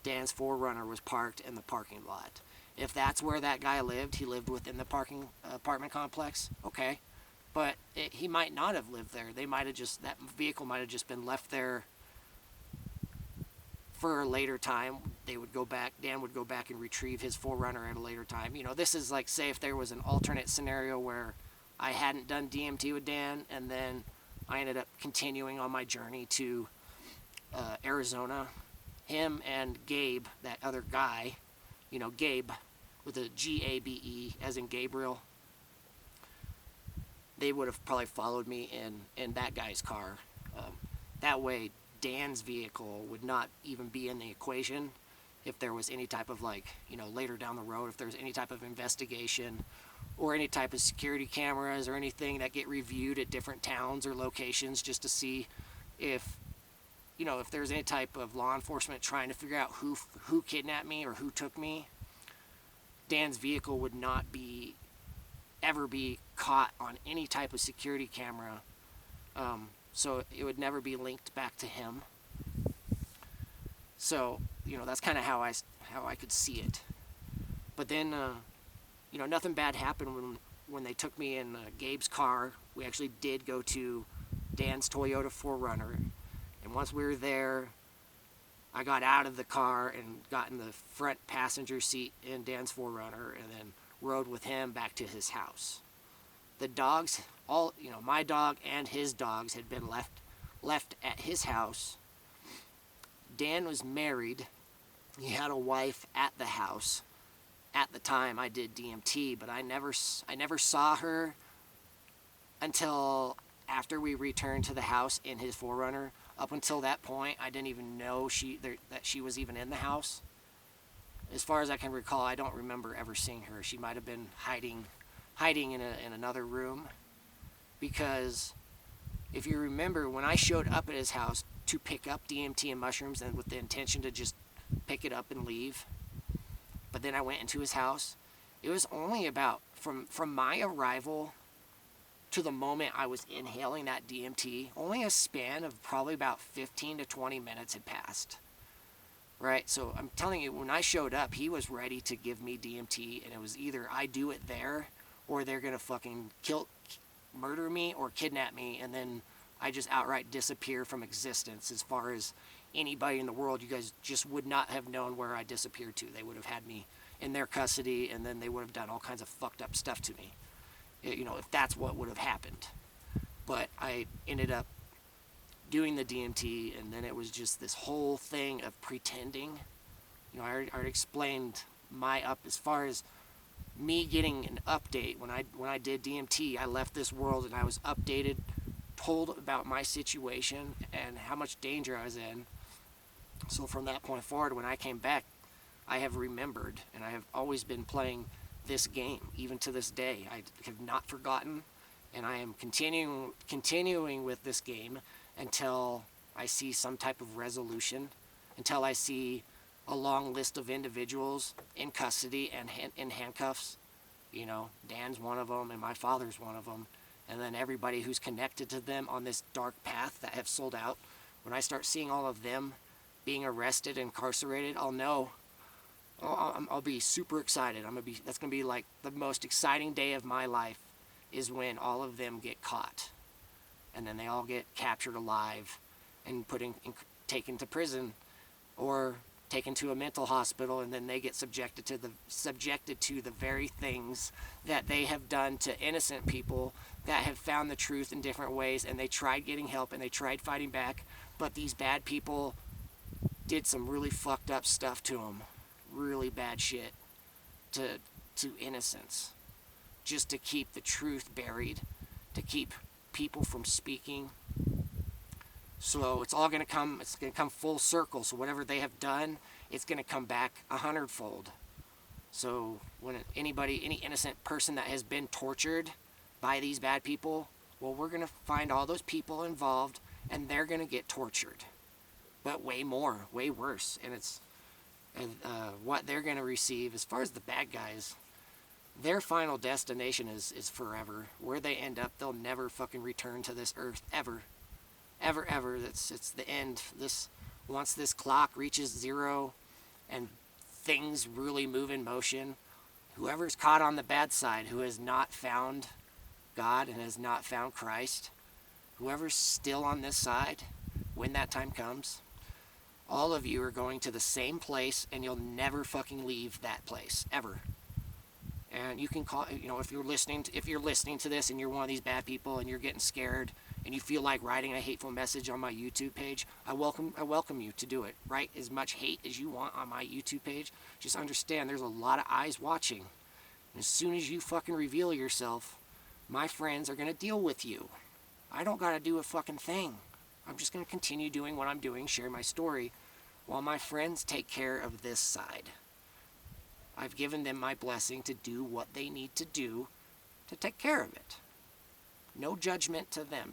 Dan's 4Runner was parked in the parking lot. If that's where that guy lived, he lived within the apartment complex, okay. But he might not have lived there. That vehicle might have just been left there for a later time. Dan would go back and retrieve his 4Runner at a later time. This is like, say if there was an alternate scenario where I hadn't done DMT with Dan, and then I ended up continuing on my journey to Arizona. Him and Gabe, that other guy, Gabe with a Gabe, as in Gabriel, they would have probably followed me in that guy's car. That way, Dan's vehicle would not even be in the equation if there was any type of later down the road, if there's any type of investigation or any type of security cameras or anything that get reviewed at different towns or locations just to see if if there's any type of law enforcement trying to figure out who kidnapped me or who took me, Dan's vehicle would not ever be caught on any type of security camera. So it would never be linked back to him. So, that's kind of how I could see it. But then, nothing bad happened when they took me in Gabe's car. We actually did go to Dan's Toyota 4Runner. And once we were there, I got out of the car and got in the front passenger seat in Dan's 4Runner and then rode with him back to his house. The dogs, my dog and his dogs had been left at his house. Dan was married. He had a wife at the house at the time I did DMT, but I never saw her until after we returned to the house in his 4Runner. Up until that point, I didn't even know that she was even in the house. As far as I can recall, I don't remember ever seeing her. She might have been hiding in another room, because if you remember, when I showed up at his house to pick up DMT and mushrooms and with the intention to just pick it up and leave, but then I went into his house, it was only about from my arrival to the moment I was inhaling that DMT, only a span of probably about 15 to 20 minutes had passed. Right? So I'm telling you, when I showed up, he was ready to give me DMT, and it was either I do it there or they're going to fucking murder me or kidnap me, and then I just outright disappear from existence. As far as anybody in the world, you guys just would not have known where I disappeared to. They would have had me in their custody, and then they would have done all kinds of fucked up stuff to me, if that's what would have happened. But I ended up doing the DMT, and then it was just this whole thing of pretending. I already explained as far as me getting an update. When I did DMT, I left this world and I was updated, told about my situation and how much danger I was in. So from that point forward, when I came back, I have remembered, and I have always been playing this game, even to this day. I have not forgotten, and I am continuing with this game until I see some type of resolution, until I see a long list of individuals in custody and in handcuffs. Dan's one of them, and my father's one of them, and then everybody who's connected to them on this dark path that have sold out. When I start seeing all of them being arrested, incarcerated, I'll know. I'll be super excited. That's gonna be like the most exciting day of my life, is when all of them get caught, and then they all get captured alive and taken to prison or taken to a mental hospital, and then they get subjected to the very things that they have done to innocent people that have found the truth in different ways, and they tried getting help and they tried fighting back, but these bad people did some really fucked up stuff to them, really bad shit to innocents, just to keep the truth buried, to keep people from speaking. So it's all going to come full circle. So whatever they have done, it's going to come back 100-fold. So when any innocent person that has been tortured by these bad people, well, we're going to find all those people involved, and they're going to get tortured, but way more, way worse. And what they're going to receive, as far as the bad guys, their final destination is forever. Where they end up, they'll never fucking return to this earth, ever. Ever. It's the end. Once this clock reaches zero and things really move in motion, whoever's caught on the bad side, who has not found God and has not found Christ, whoever's still on this side, when that time comes, all of you are going to the same place, and you'll never fucking leave that place, ever. And you can call, if you're listening to this and you're one of these bad people and you're getting scared and you feel like writing a hateful message on my YouTube page, I welcome you to do it. Write as much hate as you want on my YouTube page. Just understand there's a lot of eyes watching. And as soon as you fucking reveal yourself, my friends are going to deal with you. I don't got to do a fucking thing. I'm just going to continue doing what I'm doing, share my story, while my friends take care of this side. I've given them my blessing to do what they need to do to take care of it. No judgment to them.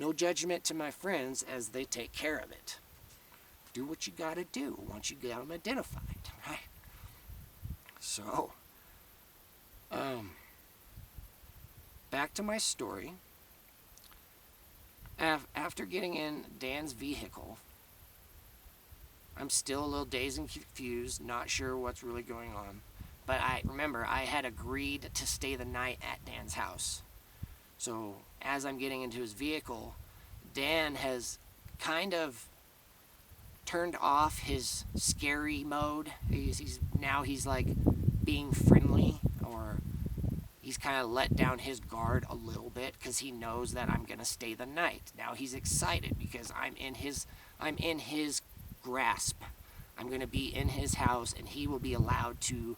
No judgment to my friends as they take care of it. Do what you gotta do once you get them identified, right? So, back to my story. After getting in Dan's vehicle, I'm still a little dazed and confused, not sure what's really going on. But I remember I had agreed to stay the night at Dan's house. So as I'm getting into his vehicle, Dan has kind of turned off his scary mode. He's like being friendly, or he's kind of let down his guard a little bit because he knows that I'm gonna stay the night. Now he's excited because I'm in his grasp. I'm gonna be in his house, and he will be allowed to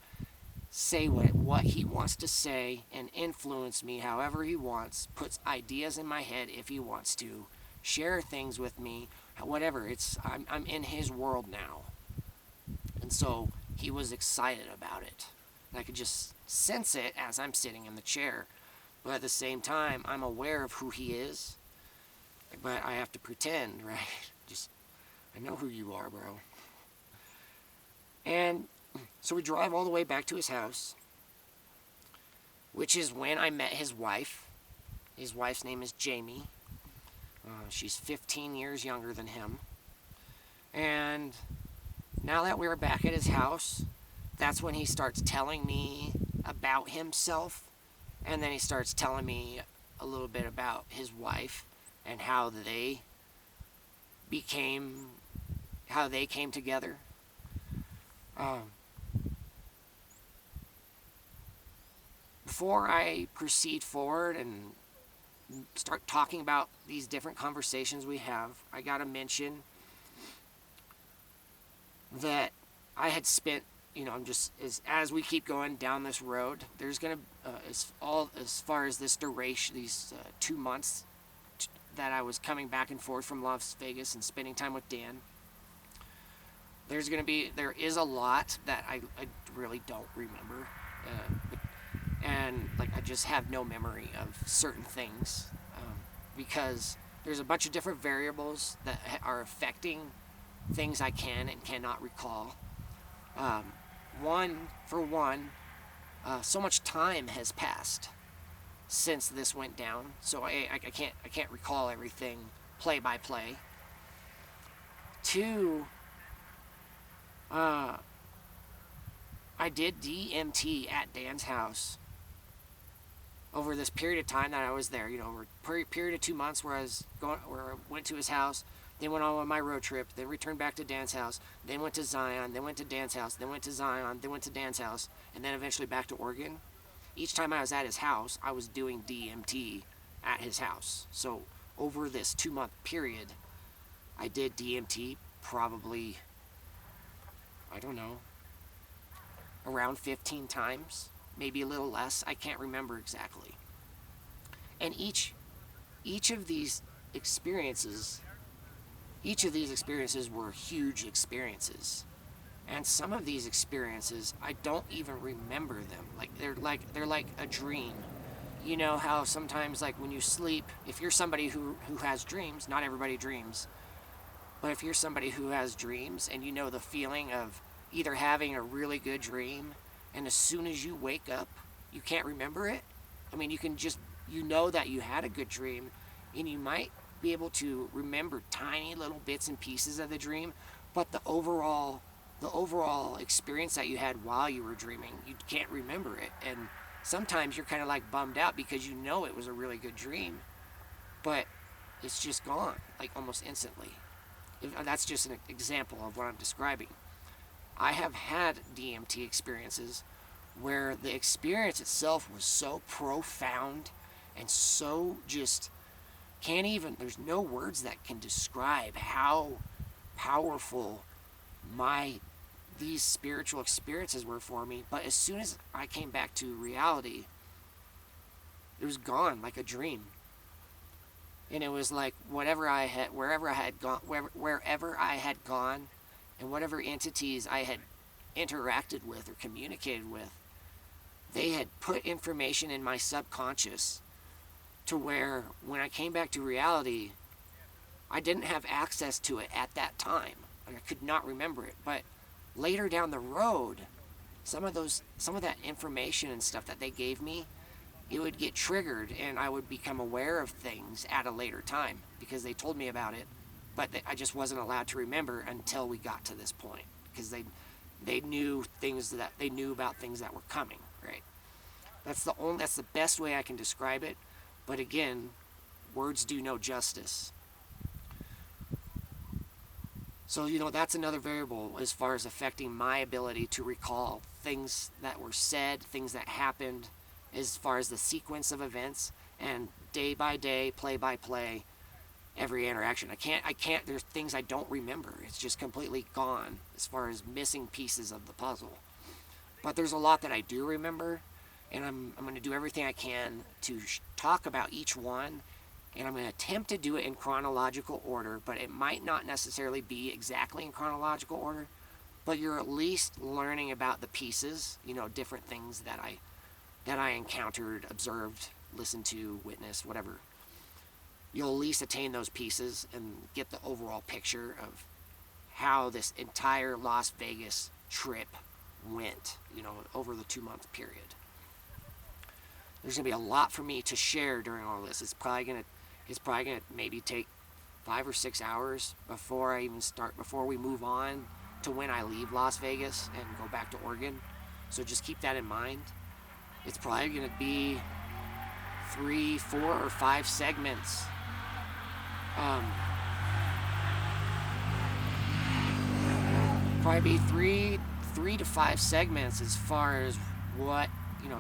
say what he wants to say and influence me however he wants, puts ideas in my head if he wants to, share things with me, whatever. I'm in his world now. And so he was excited about it. And I could just sense it as I'm sitting in the chair. But at the same time, I'm aware of who he is. But I have to pretend, right? I know who you are, bro. And so we drive all the way back to his house, which is when I met his wife. His wife's name is Jamie. She's 15 years younger than him. And now that we're back at his house, that's when he starts telling me about himself. And then he starts telling me a little bit about his wife and how they came together. Before I proceed forward and start talking about these different conversations we have, I gotta mention that I had spent, as we keep going down this road, there's gonna as far as this duration, these 2 months that I was coming back and forth from Las Vegas and spending time with Dan. There is a lot that I really don't remember, and I just have no memory of certain things, because there's a bunch of different variables that are affecting things I can and cannot recall. So much time has passed since this went down, so I can't recall everything play by play. 2, I did DMT at Dan's house over this period of time that I was there. Over a period of 2 months where I went to his house, then went on my road trip, then returned back to Dan's house, then went to Zion, then went to Dan's house, then went to Zion, then went to Dan's house, and then eventually back to Oregon. Each time I was at his house, I was doing DMT at his house. So over this 2-month period, I did DMT probably, I don't know, around 15 times, maybe a little less. I can't remember exactly. And each of these experiences were huge experiences. And some of these experiences, I don't even remember them. They're like a dream. You know how sometimes, when you sleep, if you're somebody who has dreams, not everybody dreams, but if you're somebody who has dreams and you know the feeling of either having a really good dream, and as soon as you wake up, you can't remember it. You know that you had a good dream, and you might be able to remember tiny little bits and pieces of the dream, but the overall experience that you had while you were dreaming, you can't remember it. And sometimes you're kind of bummed out because you know it was a really good dream, but it's just gone, almost instantly. That's just an example of what I'm describing. I have had DMT experiences where the experience itself was so profound and so just there's no words that can describe how powerful these spiritual experiences were for me. But as soon as I came back to reality, it was gone like a dream. And it was like wherever I had gone, and whatever entities I had interacted with or communicated with, they had put information in my subconscious to where when I came back to reality, I didn't have access to it at that time. I could not remember it. But later down the road, some of that information and stuff that they gave me, it would get triggered and I would become aware of things at a later time because they told me about it, but I just wasn't allowed to remember until we got to this point because they knew about things that were coming, right? That's the best way I can describe it. But again, words do no justice. So, that's another variable as far as affecting my ability to recall things that were said, things that happened, as far as the sequence of events, and day by day, play by play, every interaction. I can't, there's things I don't remember. It's just completely gone as far as missing pieces of the puzzle. But there's a lot that I do remember, and I'm going to do everything I can to talk about each one. And I'm going to attempt to do it in chronological order, but it might not necessarily be exactly in chronological order, but you're at least learning about the pieces, different things that I encountered, observed, listened to, witnessed, whatever. You'll at least attain those pieces and get the overall picture of how this entire Las Vegas trip went, over the 2-month period. There's going to be a lot for me to share during all this. It's probably going to maybe take 5 or 6 hours before we move on to when I leave Las Vegas and go back to Oregon. So just keep that in mind. It's probably going to be 3, 4, or 5 segments. Probably be three to 5 segments as far as what,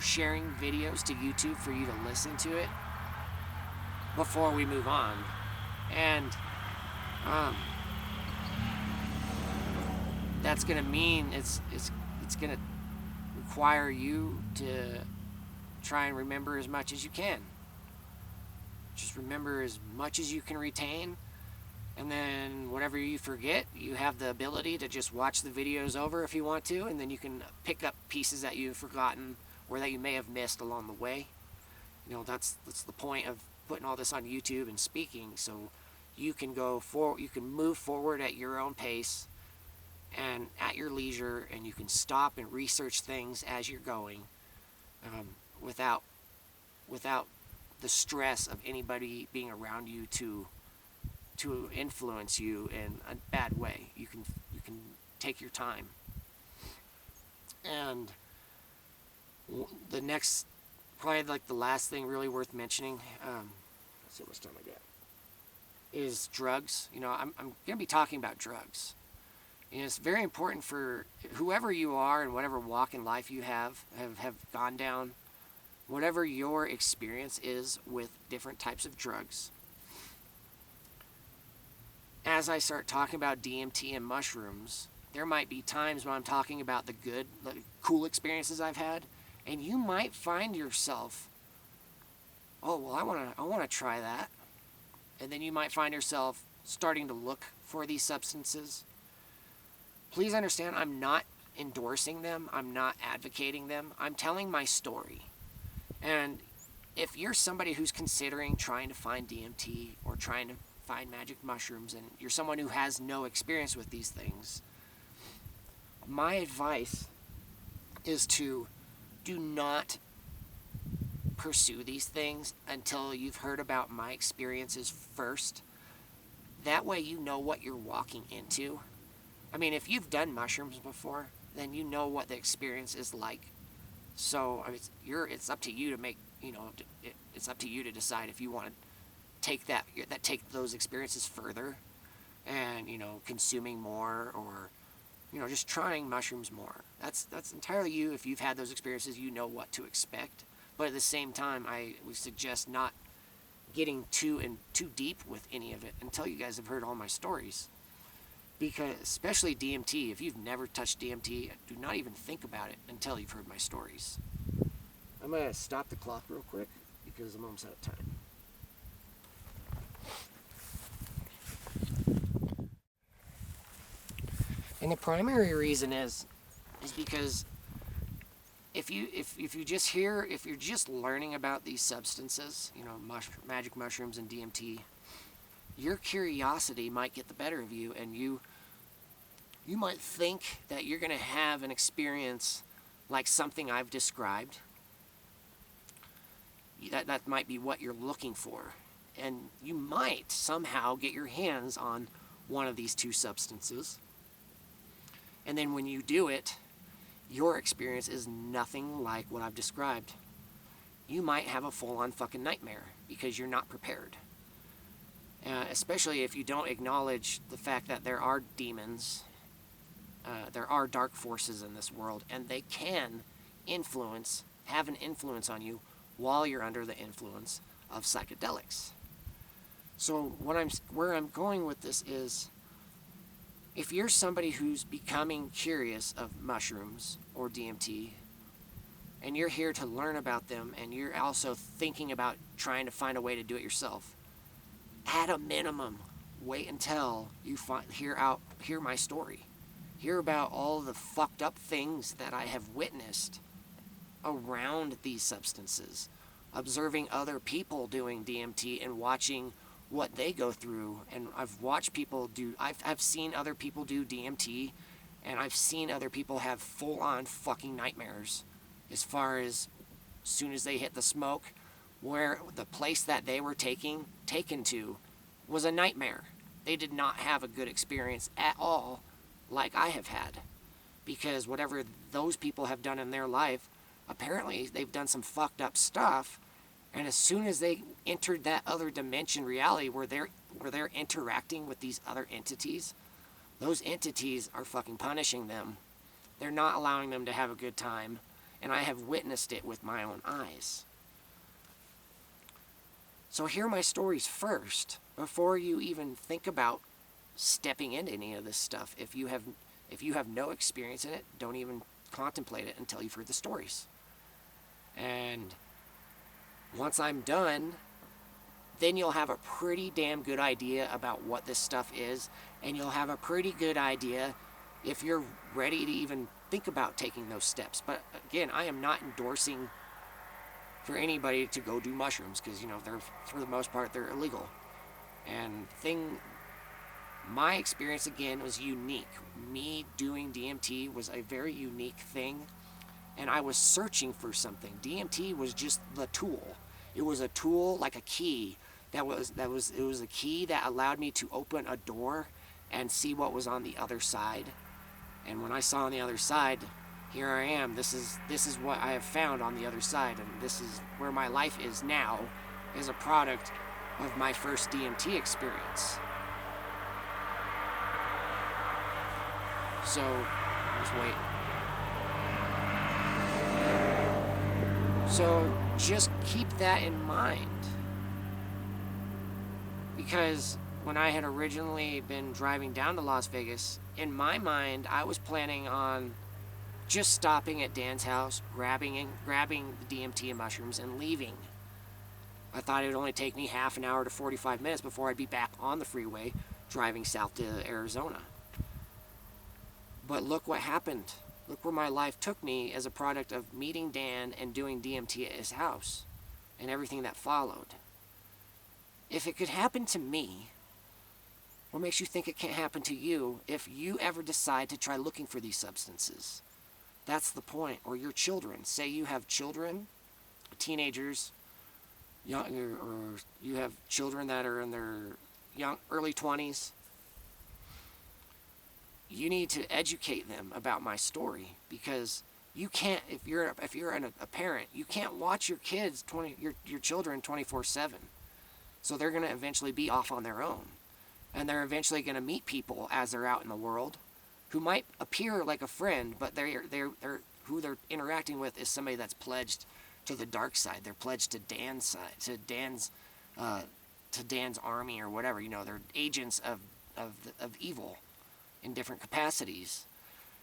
sharing videos to YouTube for you to listen to it before we move on. And that's going to mean it's going to require you to try and remember as much as you can. Just remember as much as you can retain, and then whatever you forget, you have the ability to just watch the videos over if you want to, and then you can pick up pieces that you've forgotten or that you may have missed along the way. That's the point of putting all this on YouTube and speaking, so you can move forward at your own pace and at your leisure, and you can stop and research things as you're going, without the stress of anybody being around you to influence you in a bad way. You can take your time. And the next, probably like the last thing really worth mentioning, let's see how much time I got, is drugs. I'm going to be talking about drugs. And it's very important for whoever you are and whatever walk in life you have gone down, whatever your experience is with different types of drugs. As I start talking about DMT and mushrooms, there might be times when I'm talking about the good, cool experiences I've had, and you might find yourself, oh, well, I want to try that. And then you might find yourself starting to look for these substances. Please understand, I'm not endorsing them. I'm not advocating them. I'm telling my story. And if you're somebody who's considering trying to find DMT or trying to find magic mushrooms, and you're someone who has no experience with these things, my advice is to do not pursue these things until you've heard about my experiences first. That way you know what you're walking into. I mean, if you've done mushrooms before, then you know what the experience is like. So it's up to you to make, it's up to you to decide if you want to take those experiences further and, consuming more, or, just trying mushrooms more. That's entirely you. If you've had those experiences, you know what to expect. But at the same time, I would suggest not getting too deep with any of it until you guys have heard all my stories. Because, especially DMT, if you've never touched DMT, do not even think about it until you've heard my stories. I'm going to stop the clock real quick because I'm almost out of time. And the primary reason is because if you just hear, if you're just learning about these substances, you know, magic mushrooms and DMT, your curiosity might get the better of you, and you might think that you're going to have an experience like something I've described. That might be what you're looking for. And you might somehow get your hands on one of these two substances. And then when you do it, your experience is nothing like what I've described. You might have a full-on fucking nightmare because you're not prepared. Especially if you don't acknowledge the fact that there are demons, there are dark forces in this world, and they can have an influence on you while you're under the influence of psychedelics. So where I'm going with this is, if you're somebody who's becoming curious of mushrooms or DMT, and you're here to learn about them, and you're also thinking about trying to find a way to do it yourself, at a minimum, wait until you hear my story. Hear about all the fucked up things that I have witnessed around these substances, observing other people doing DMT and watching what they go through. And I've watched people I've seen other people do DMT, and I've seen other people have full-on fucking nightmares as far as soon as they hit the smoke, where the place that they were taken to was a nightmare. They did not have a good experience at all like I have had, because whatever those people have done in their life, apparently they've done some fucked up stuff, and as soon as they entered that other dimension reality where they're interacting with these other entities, those entities are fucking punishing them. They're not allowing them to have a good time, and I have witnessed it with my own eyes. So hear my stories first before you even think about stepping into any of this stuff. If you have no experience in it, don't even contemplate it until you've heard the stories. And once I'm done, then you'll have a pretty damn good idea about what this stuff is, and you'll have a pretty good idea if you're ready to even think about taking those steps. But again, I am not endorsing for anybody to go do mushrooms, because, you know, they're, for the most part, they're illegal. And my experience, again, was unique. Me doing DMT was a very unique thing, and I was searching for something. DMT was just the tool. It was a tool, like a key. It was a key that allowed me to open a door and see what was on the other side. And when I saw on the other side, here I am. This is what I have found on the other side, and this is where my life is now, as a product of my first DMT experience. So, just wait. So, just keep that in mind. Because when I had originally been driving down to Las Vegas, in my mind, I was planning on just stopping at Dan's house, grabbing the DMT and mushrooms, and leaving. I thought it would only take me half an hour to 45 minutes before I'd be back on the freeway driving south to Arizona. But look what happened. Look where my life took me as a product of meeting Dan and doing DMT at his house, and everything that followed. If it could happen to me, what makes you think it can't happen to you if you ever decide to try looking for these substances? That's the point. Or your children. Say you have children, teenagers, or you have children that are in their early 20s. You need to educate them about my story, because you can't, if you're a parent, you can't watch your kids, your children 24/7. So they're going to eventually be off on their own, and they're eventually going to meet people as they're out in the world who might appear like a friend, but who they're interacting with is somebody that's pledged to the dark side. They're pledged to Dan's side, to Dan's army or whatever. You know, they're agents of evil in different capacities.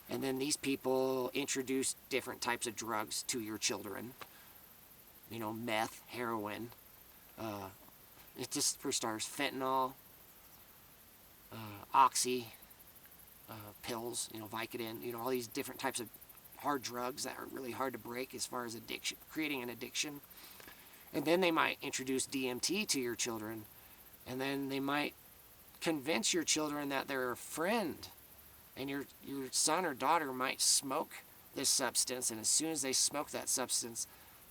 And then these people introduce different types of drugs to your children. You know, meth, heroin, it's just, for starters, fentanyl, oxy, pills, you know, Vicodin, you know, all these different types of hard drugs that are really hard to break as far as addiction, creating an addiction. And then they might introduce DMT to your children, and then they might convince your children that they're a friend, and your son or daughter might smoke this substance, and as soon as they smoke that substance,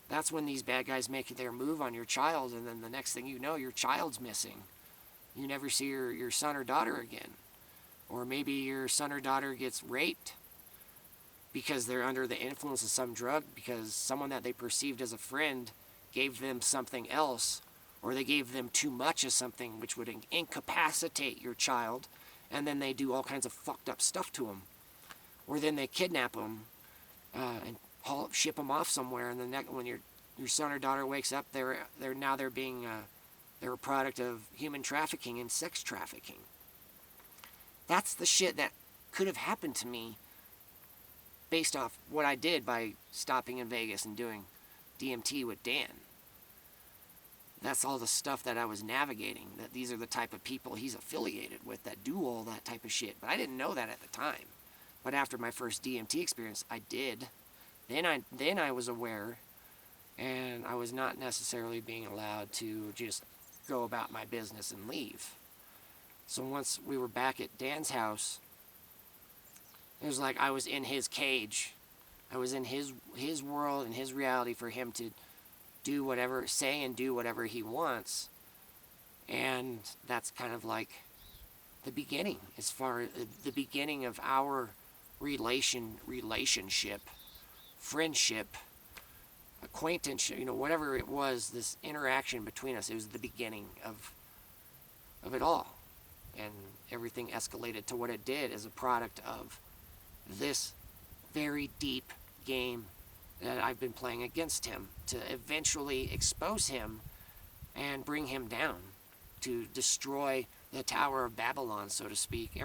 that's when these bad guys make their move on your child, and then the next thing you know, your child's missing. You never see your son or daughter again. Or maybe your son or daughter gets raped because they're under the influence of some drug, because someone that they perceived as a friend gave them something else, or they gave them too much of something which would incapacitate your child, and then they do all kinds of fucked up stuff to them. Or then they kidnap them and ship them off somewhere, and then when your son or daughter wakes up, they're a product of human trafficking and sex trafficking. That's the shit that could have happened to me based off what I did by stopping in Vegas and doing DMT with Dan. That's all the stuff that I was navigating, that these are the type of people he's affiliated with that do all that type of shit. But I didn't know that at the time. But after my first DMT experience, I did. Then I was aware, and I was not necessarily being allowed to just go about my business and leave. So once we were back at Dan's house, it was like I was in his cage. I was in his world and his reality for him to do whatever, say and do whatever he wants. And that's kind of like the beginning, as far as the beginning of our relationship, friendship, acquaintance, whatever it was, this interaction between us. It was the beginning of it all. And everything escalated to what it did as a product of this very deep game that I've been playing against him, to eventually expose him and bring him down, to destroy the Tower of Babylon, so to speak.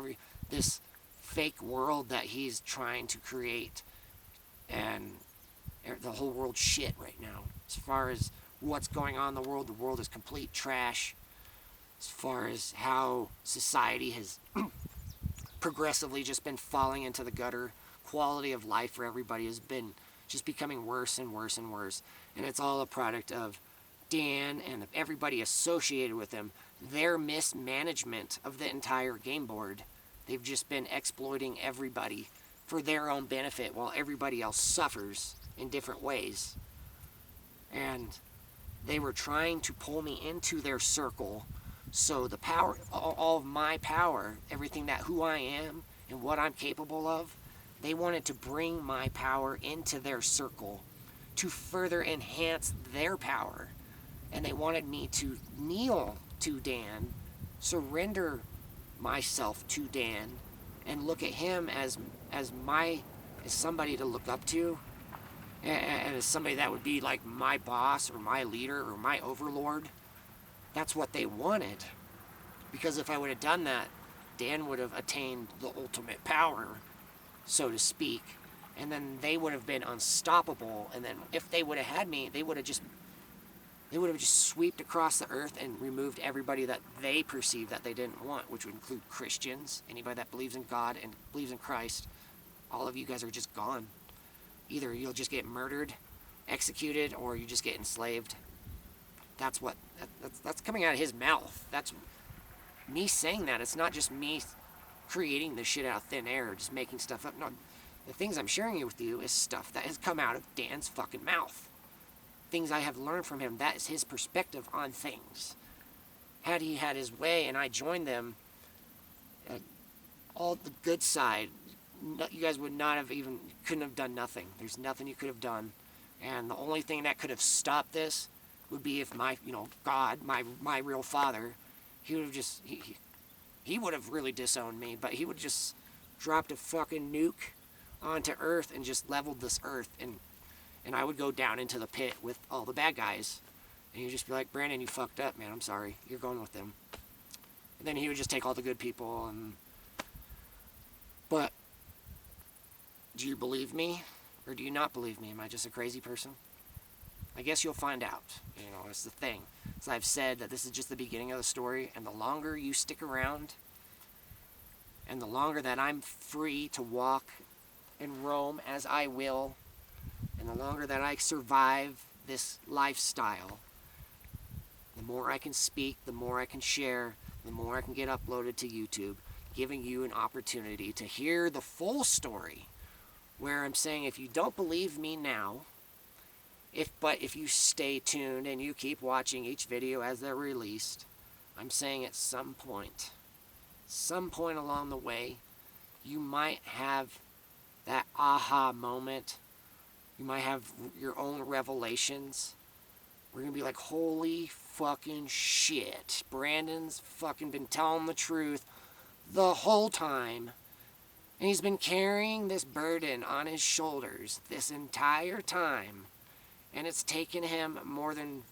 This fake world that he's trying to create, and the whole world's shit right now. As far as what's going on in the world is complete trash. As far as how society has progressively just been falling into the gutter, quality of life for everybody has been just becoming worse and worse and worse. And it's all a product of Dan and everybody associated with him, their mismanagement of the entire game board. They've just been exploiting everybody for their own benefit while everybody else suffers in different ways. And they were trying to pull me into their circle, so the power, all of my power, everything that who I am and what I'm capable of, they wanted to bring my power into their circle to further enhance their power. And they wanted me to kneel to Dan, surrender myself to Dan, and look at him as somebody to look up to, and as somebody that would be like my boss or my leader or my overlord. That's what they wanted. Because if I would have done that, Dan would have attained the ultimate power, so to speak, and then they would have been unstoppable. And then if they would have had me, they would have just swept across the earth and removed everybody that they perceived that they didn't want, which would include Christians, anybody that believes in God and believes in Christ. All of you guys are just gone. Either you'll just get murdered, executed, or you just get enslaved. That's coming out of his mouth. That's me saying that. It's not just me creating this shit out of thin air, just making stuff up. No, the things I'm sharing with you is stuff that has come out of Dan's fucking mouth. Things I have learned from him. That is his perspective on things. Had he had his way and I joined them, all the good side, you guys would not have couldn't have done nothing. There's nothing you could have done. And the only thing that could have stopped this would be if God, my real father, he would have just, he would have really disowned me, but he would just dropped a fucking nuke onto Earth and just leveled this Earth, and I would go down into the pit with all the bad guys, and he'd just be like, Brandon, you fucked up, man, I'm sorry, you're going with them. And then he would just take all the good people, but do you believe me, or do you not believe me? Am I just a crazy person? I guess you'll find out. That's the thing. As I've said, that this is just the beginning of the story, and the longer you stick around, and the longer that I'm free to walk and roam as I will, and the longer that I survive this lifestyle, the more I can speak, the more I can share, the more I can get uploaded to YouTube, giving you an opportunity to hear the full story, where I'm saying if you don't believe me now, if you stay tuned and you keep watching each video as they're released, I'm saying at some point along the way, you might have that aha moment. You might have your own revelations. We're going to be like, holy fucking shit. Brandon's fucking been telling the truth the whole time. And he's been carrying this burden on his shoulders this entire time. And it's taken him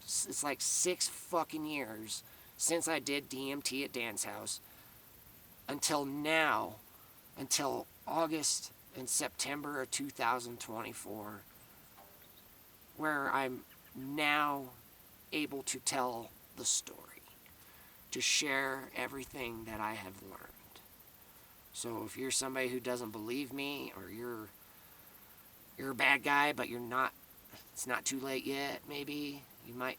it's like 6 fucking years since I did DMT at Dan's house until now, until August and September of 2024, where I'm now able to tell the story, to share everything that I have learned. So if you're somebody who doesn't believe me, or you're a bad guy, but you're not, it's not too late yet, maybe you might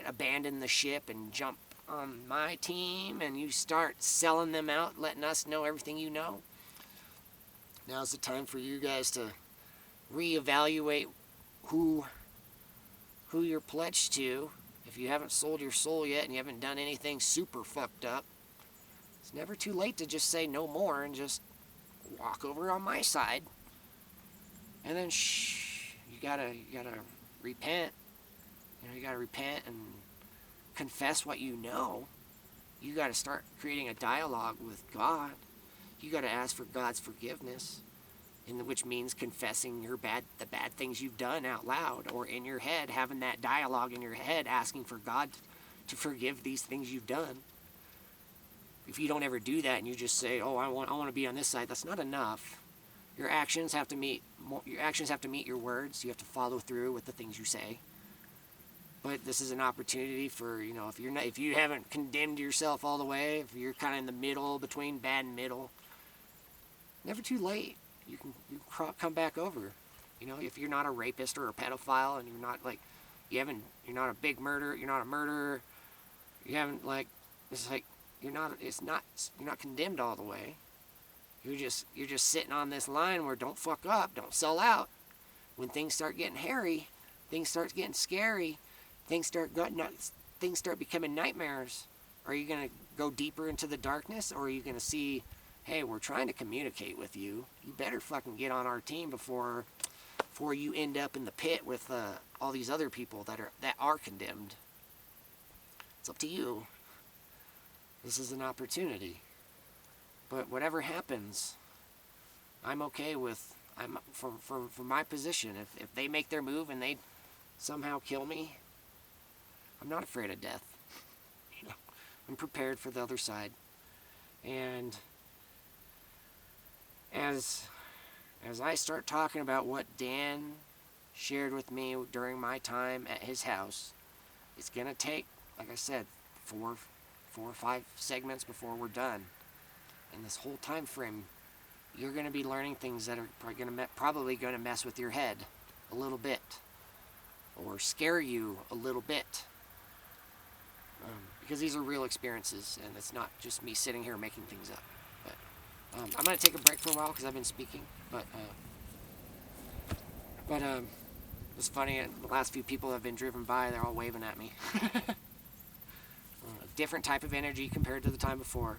abandon the ship and jump on my team, and you start selling them out, letting us know everything you know. Now's the time for you guys to reevaluate who you're pledged to. If you haven't sold your soul yet and you haven't done anything super fucked up, it's never too late to just say no more and just walk over on my side. And then you gotta repent. You gotta repent and confess what you know. You gotta start creating a dialogue with God. You gotta ask for God's forgiveness, which means confessing the bad things you've done out loud, or in your head, having that dialogue in your head, asking for God to forgive these things you've done. If you don't ever do that and you just say, "Oh, I want to be on this side," that's not enough. Your actions have to meet your words. You have to follow through with the things you say. But this is an opportunity for, if you haven't condemned yourself all the way, if you're kind of in the middle, between bad and middle, never too late. You can come back over. If you're not a rapist or a pedophile, and you're not a big murderer, you're not a murderer, you haven't you're not condemned all the way. You're just sitting on this line where don't fuck up, don't sell out. When things start getting hairy, things start getting scary, things start becoming nightmares. Are you going to go deeper into the darkness, or are you going to see, hey, we're trying to communicate with you. You better fucking get on our team before you end up in the pit with all these other people that are condemned. It's up to you. This is an opportunity. But whatever happens, I'm okay with. From my position. If they make their move and they somehow kill me, I'm not afraid of death. I'm prepared for the other side. And as I start talking about what Dan shared with me during my time at his house, it's gonna take, like I said, four or five segments before we're done. And this whole time frame, you're going to be learning things that are probably going to mess with your head a little bit, or scare you a little bit, because these are real experiences, and it's not just me sitting here making things up. But I'm going to take a break for a while because I've been speaking. But it's funny. The last few people have been driven by. They're all waving at me. Different type of energy compared to the time before.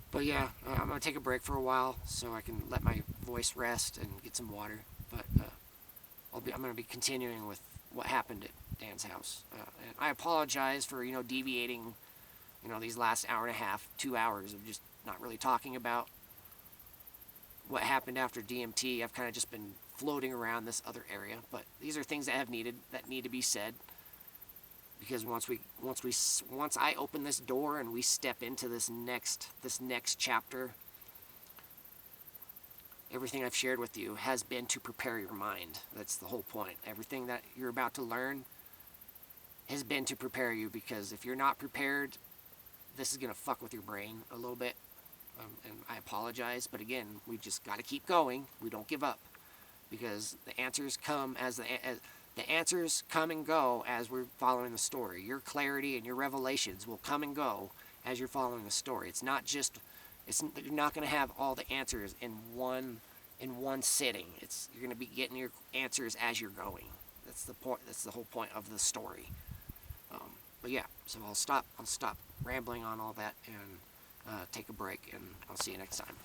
But yeah, I'm going to take a break for a while so I can let my voice rest and get some water. But I'm going to be continuing with what happened at Dan's house. And I apologize for, deviating, these last hour and a half, 2 hours of just not really talking about what happened after DMT. I've kind of just been floating around this other area. But these are things that need to be said. Because once I open this door and we step into this next chapter, everything I've shared with you has been to prepare your mind. That's the whole point. Everything that you're about to learn has been to prepare you, because if you're not prepared, this is going to fuck with your brain a little bit. And I apologize, but again, we just got to keep going. We don't give up, because the answers come as the answers come and go as we're following the story. Your clarity and your revelations will come and go as you're following the story. It's not just, you're not going to have all the answers in one sitting. You're going to be getting your answers as you're going. That's the point. That's the whole point of the story. But yeah, so I'll stop rambling on all that and take a break, and I'll see you next time.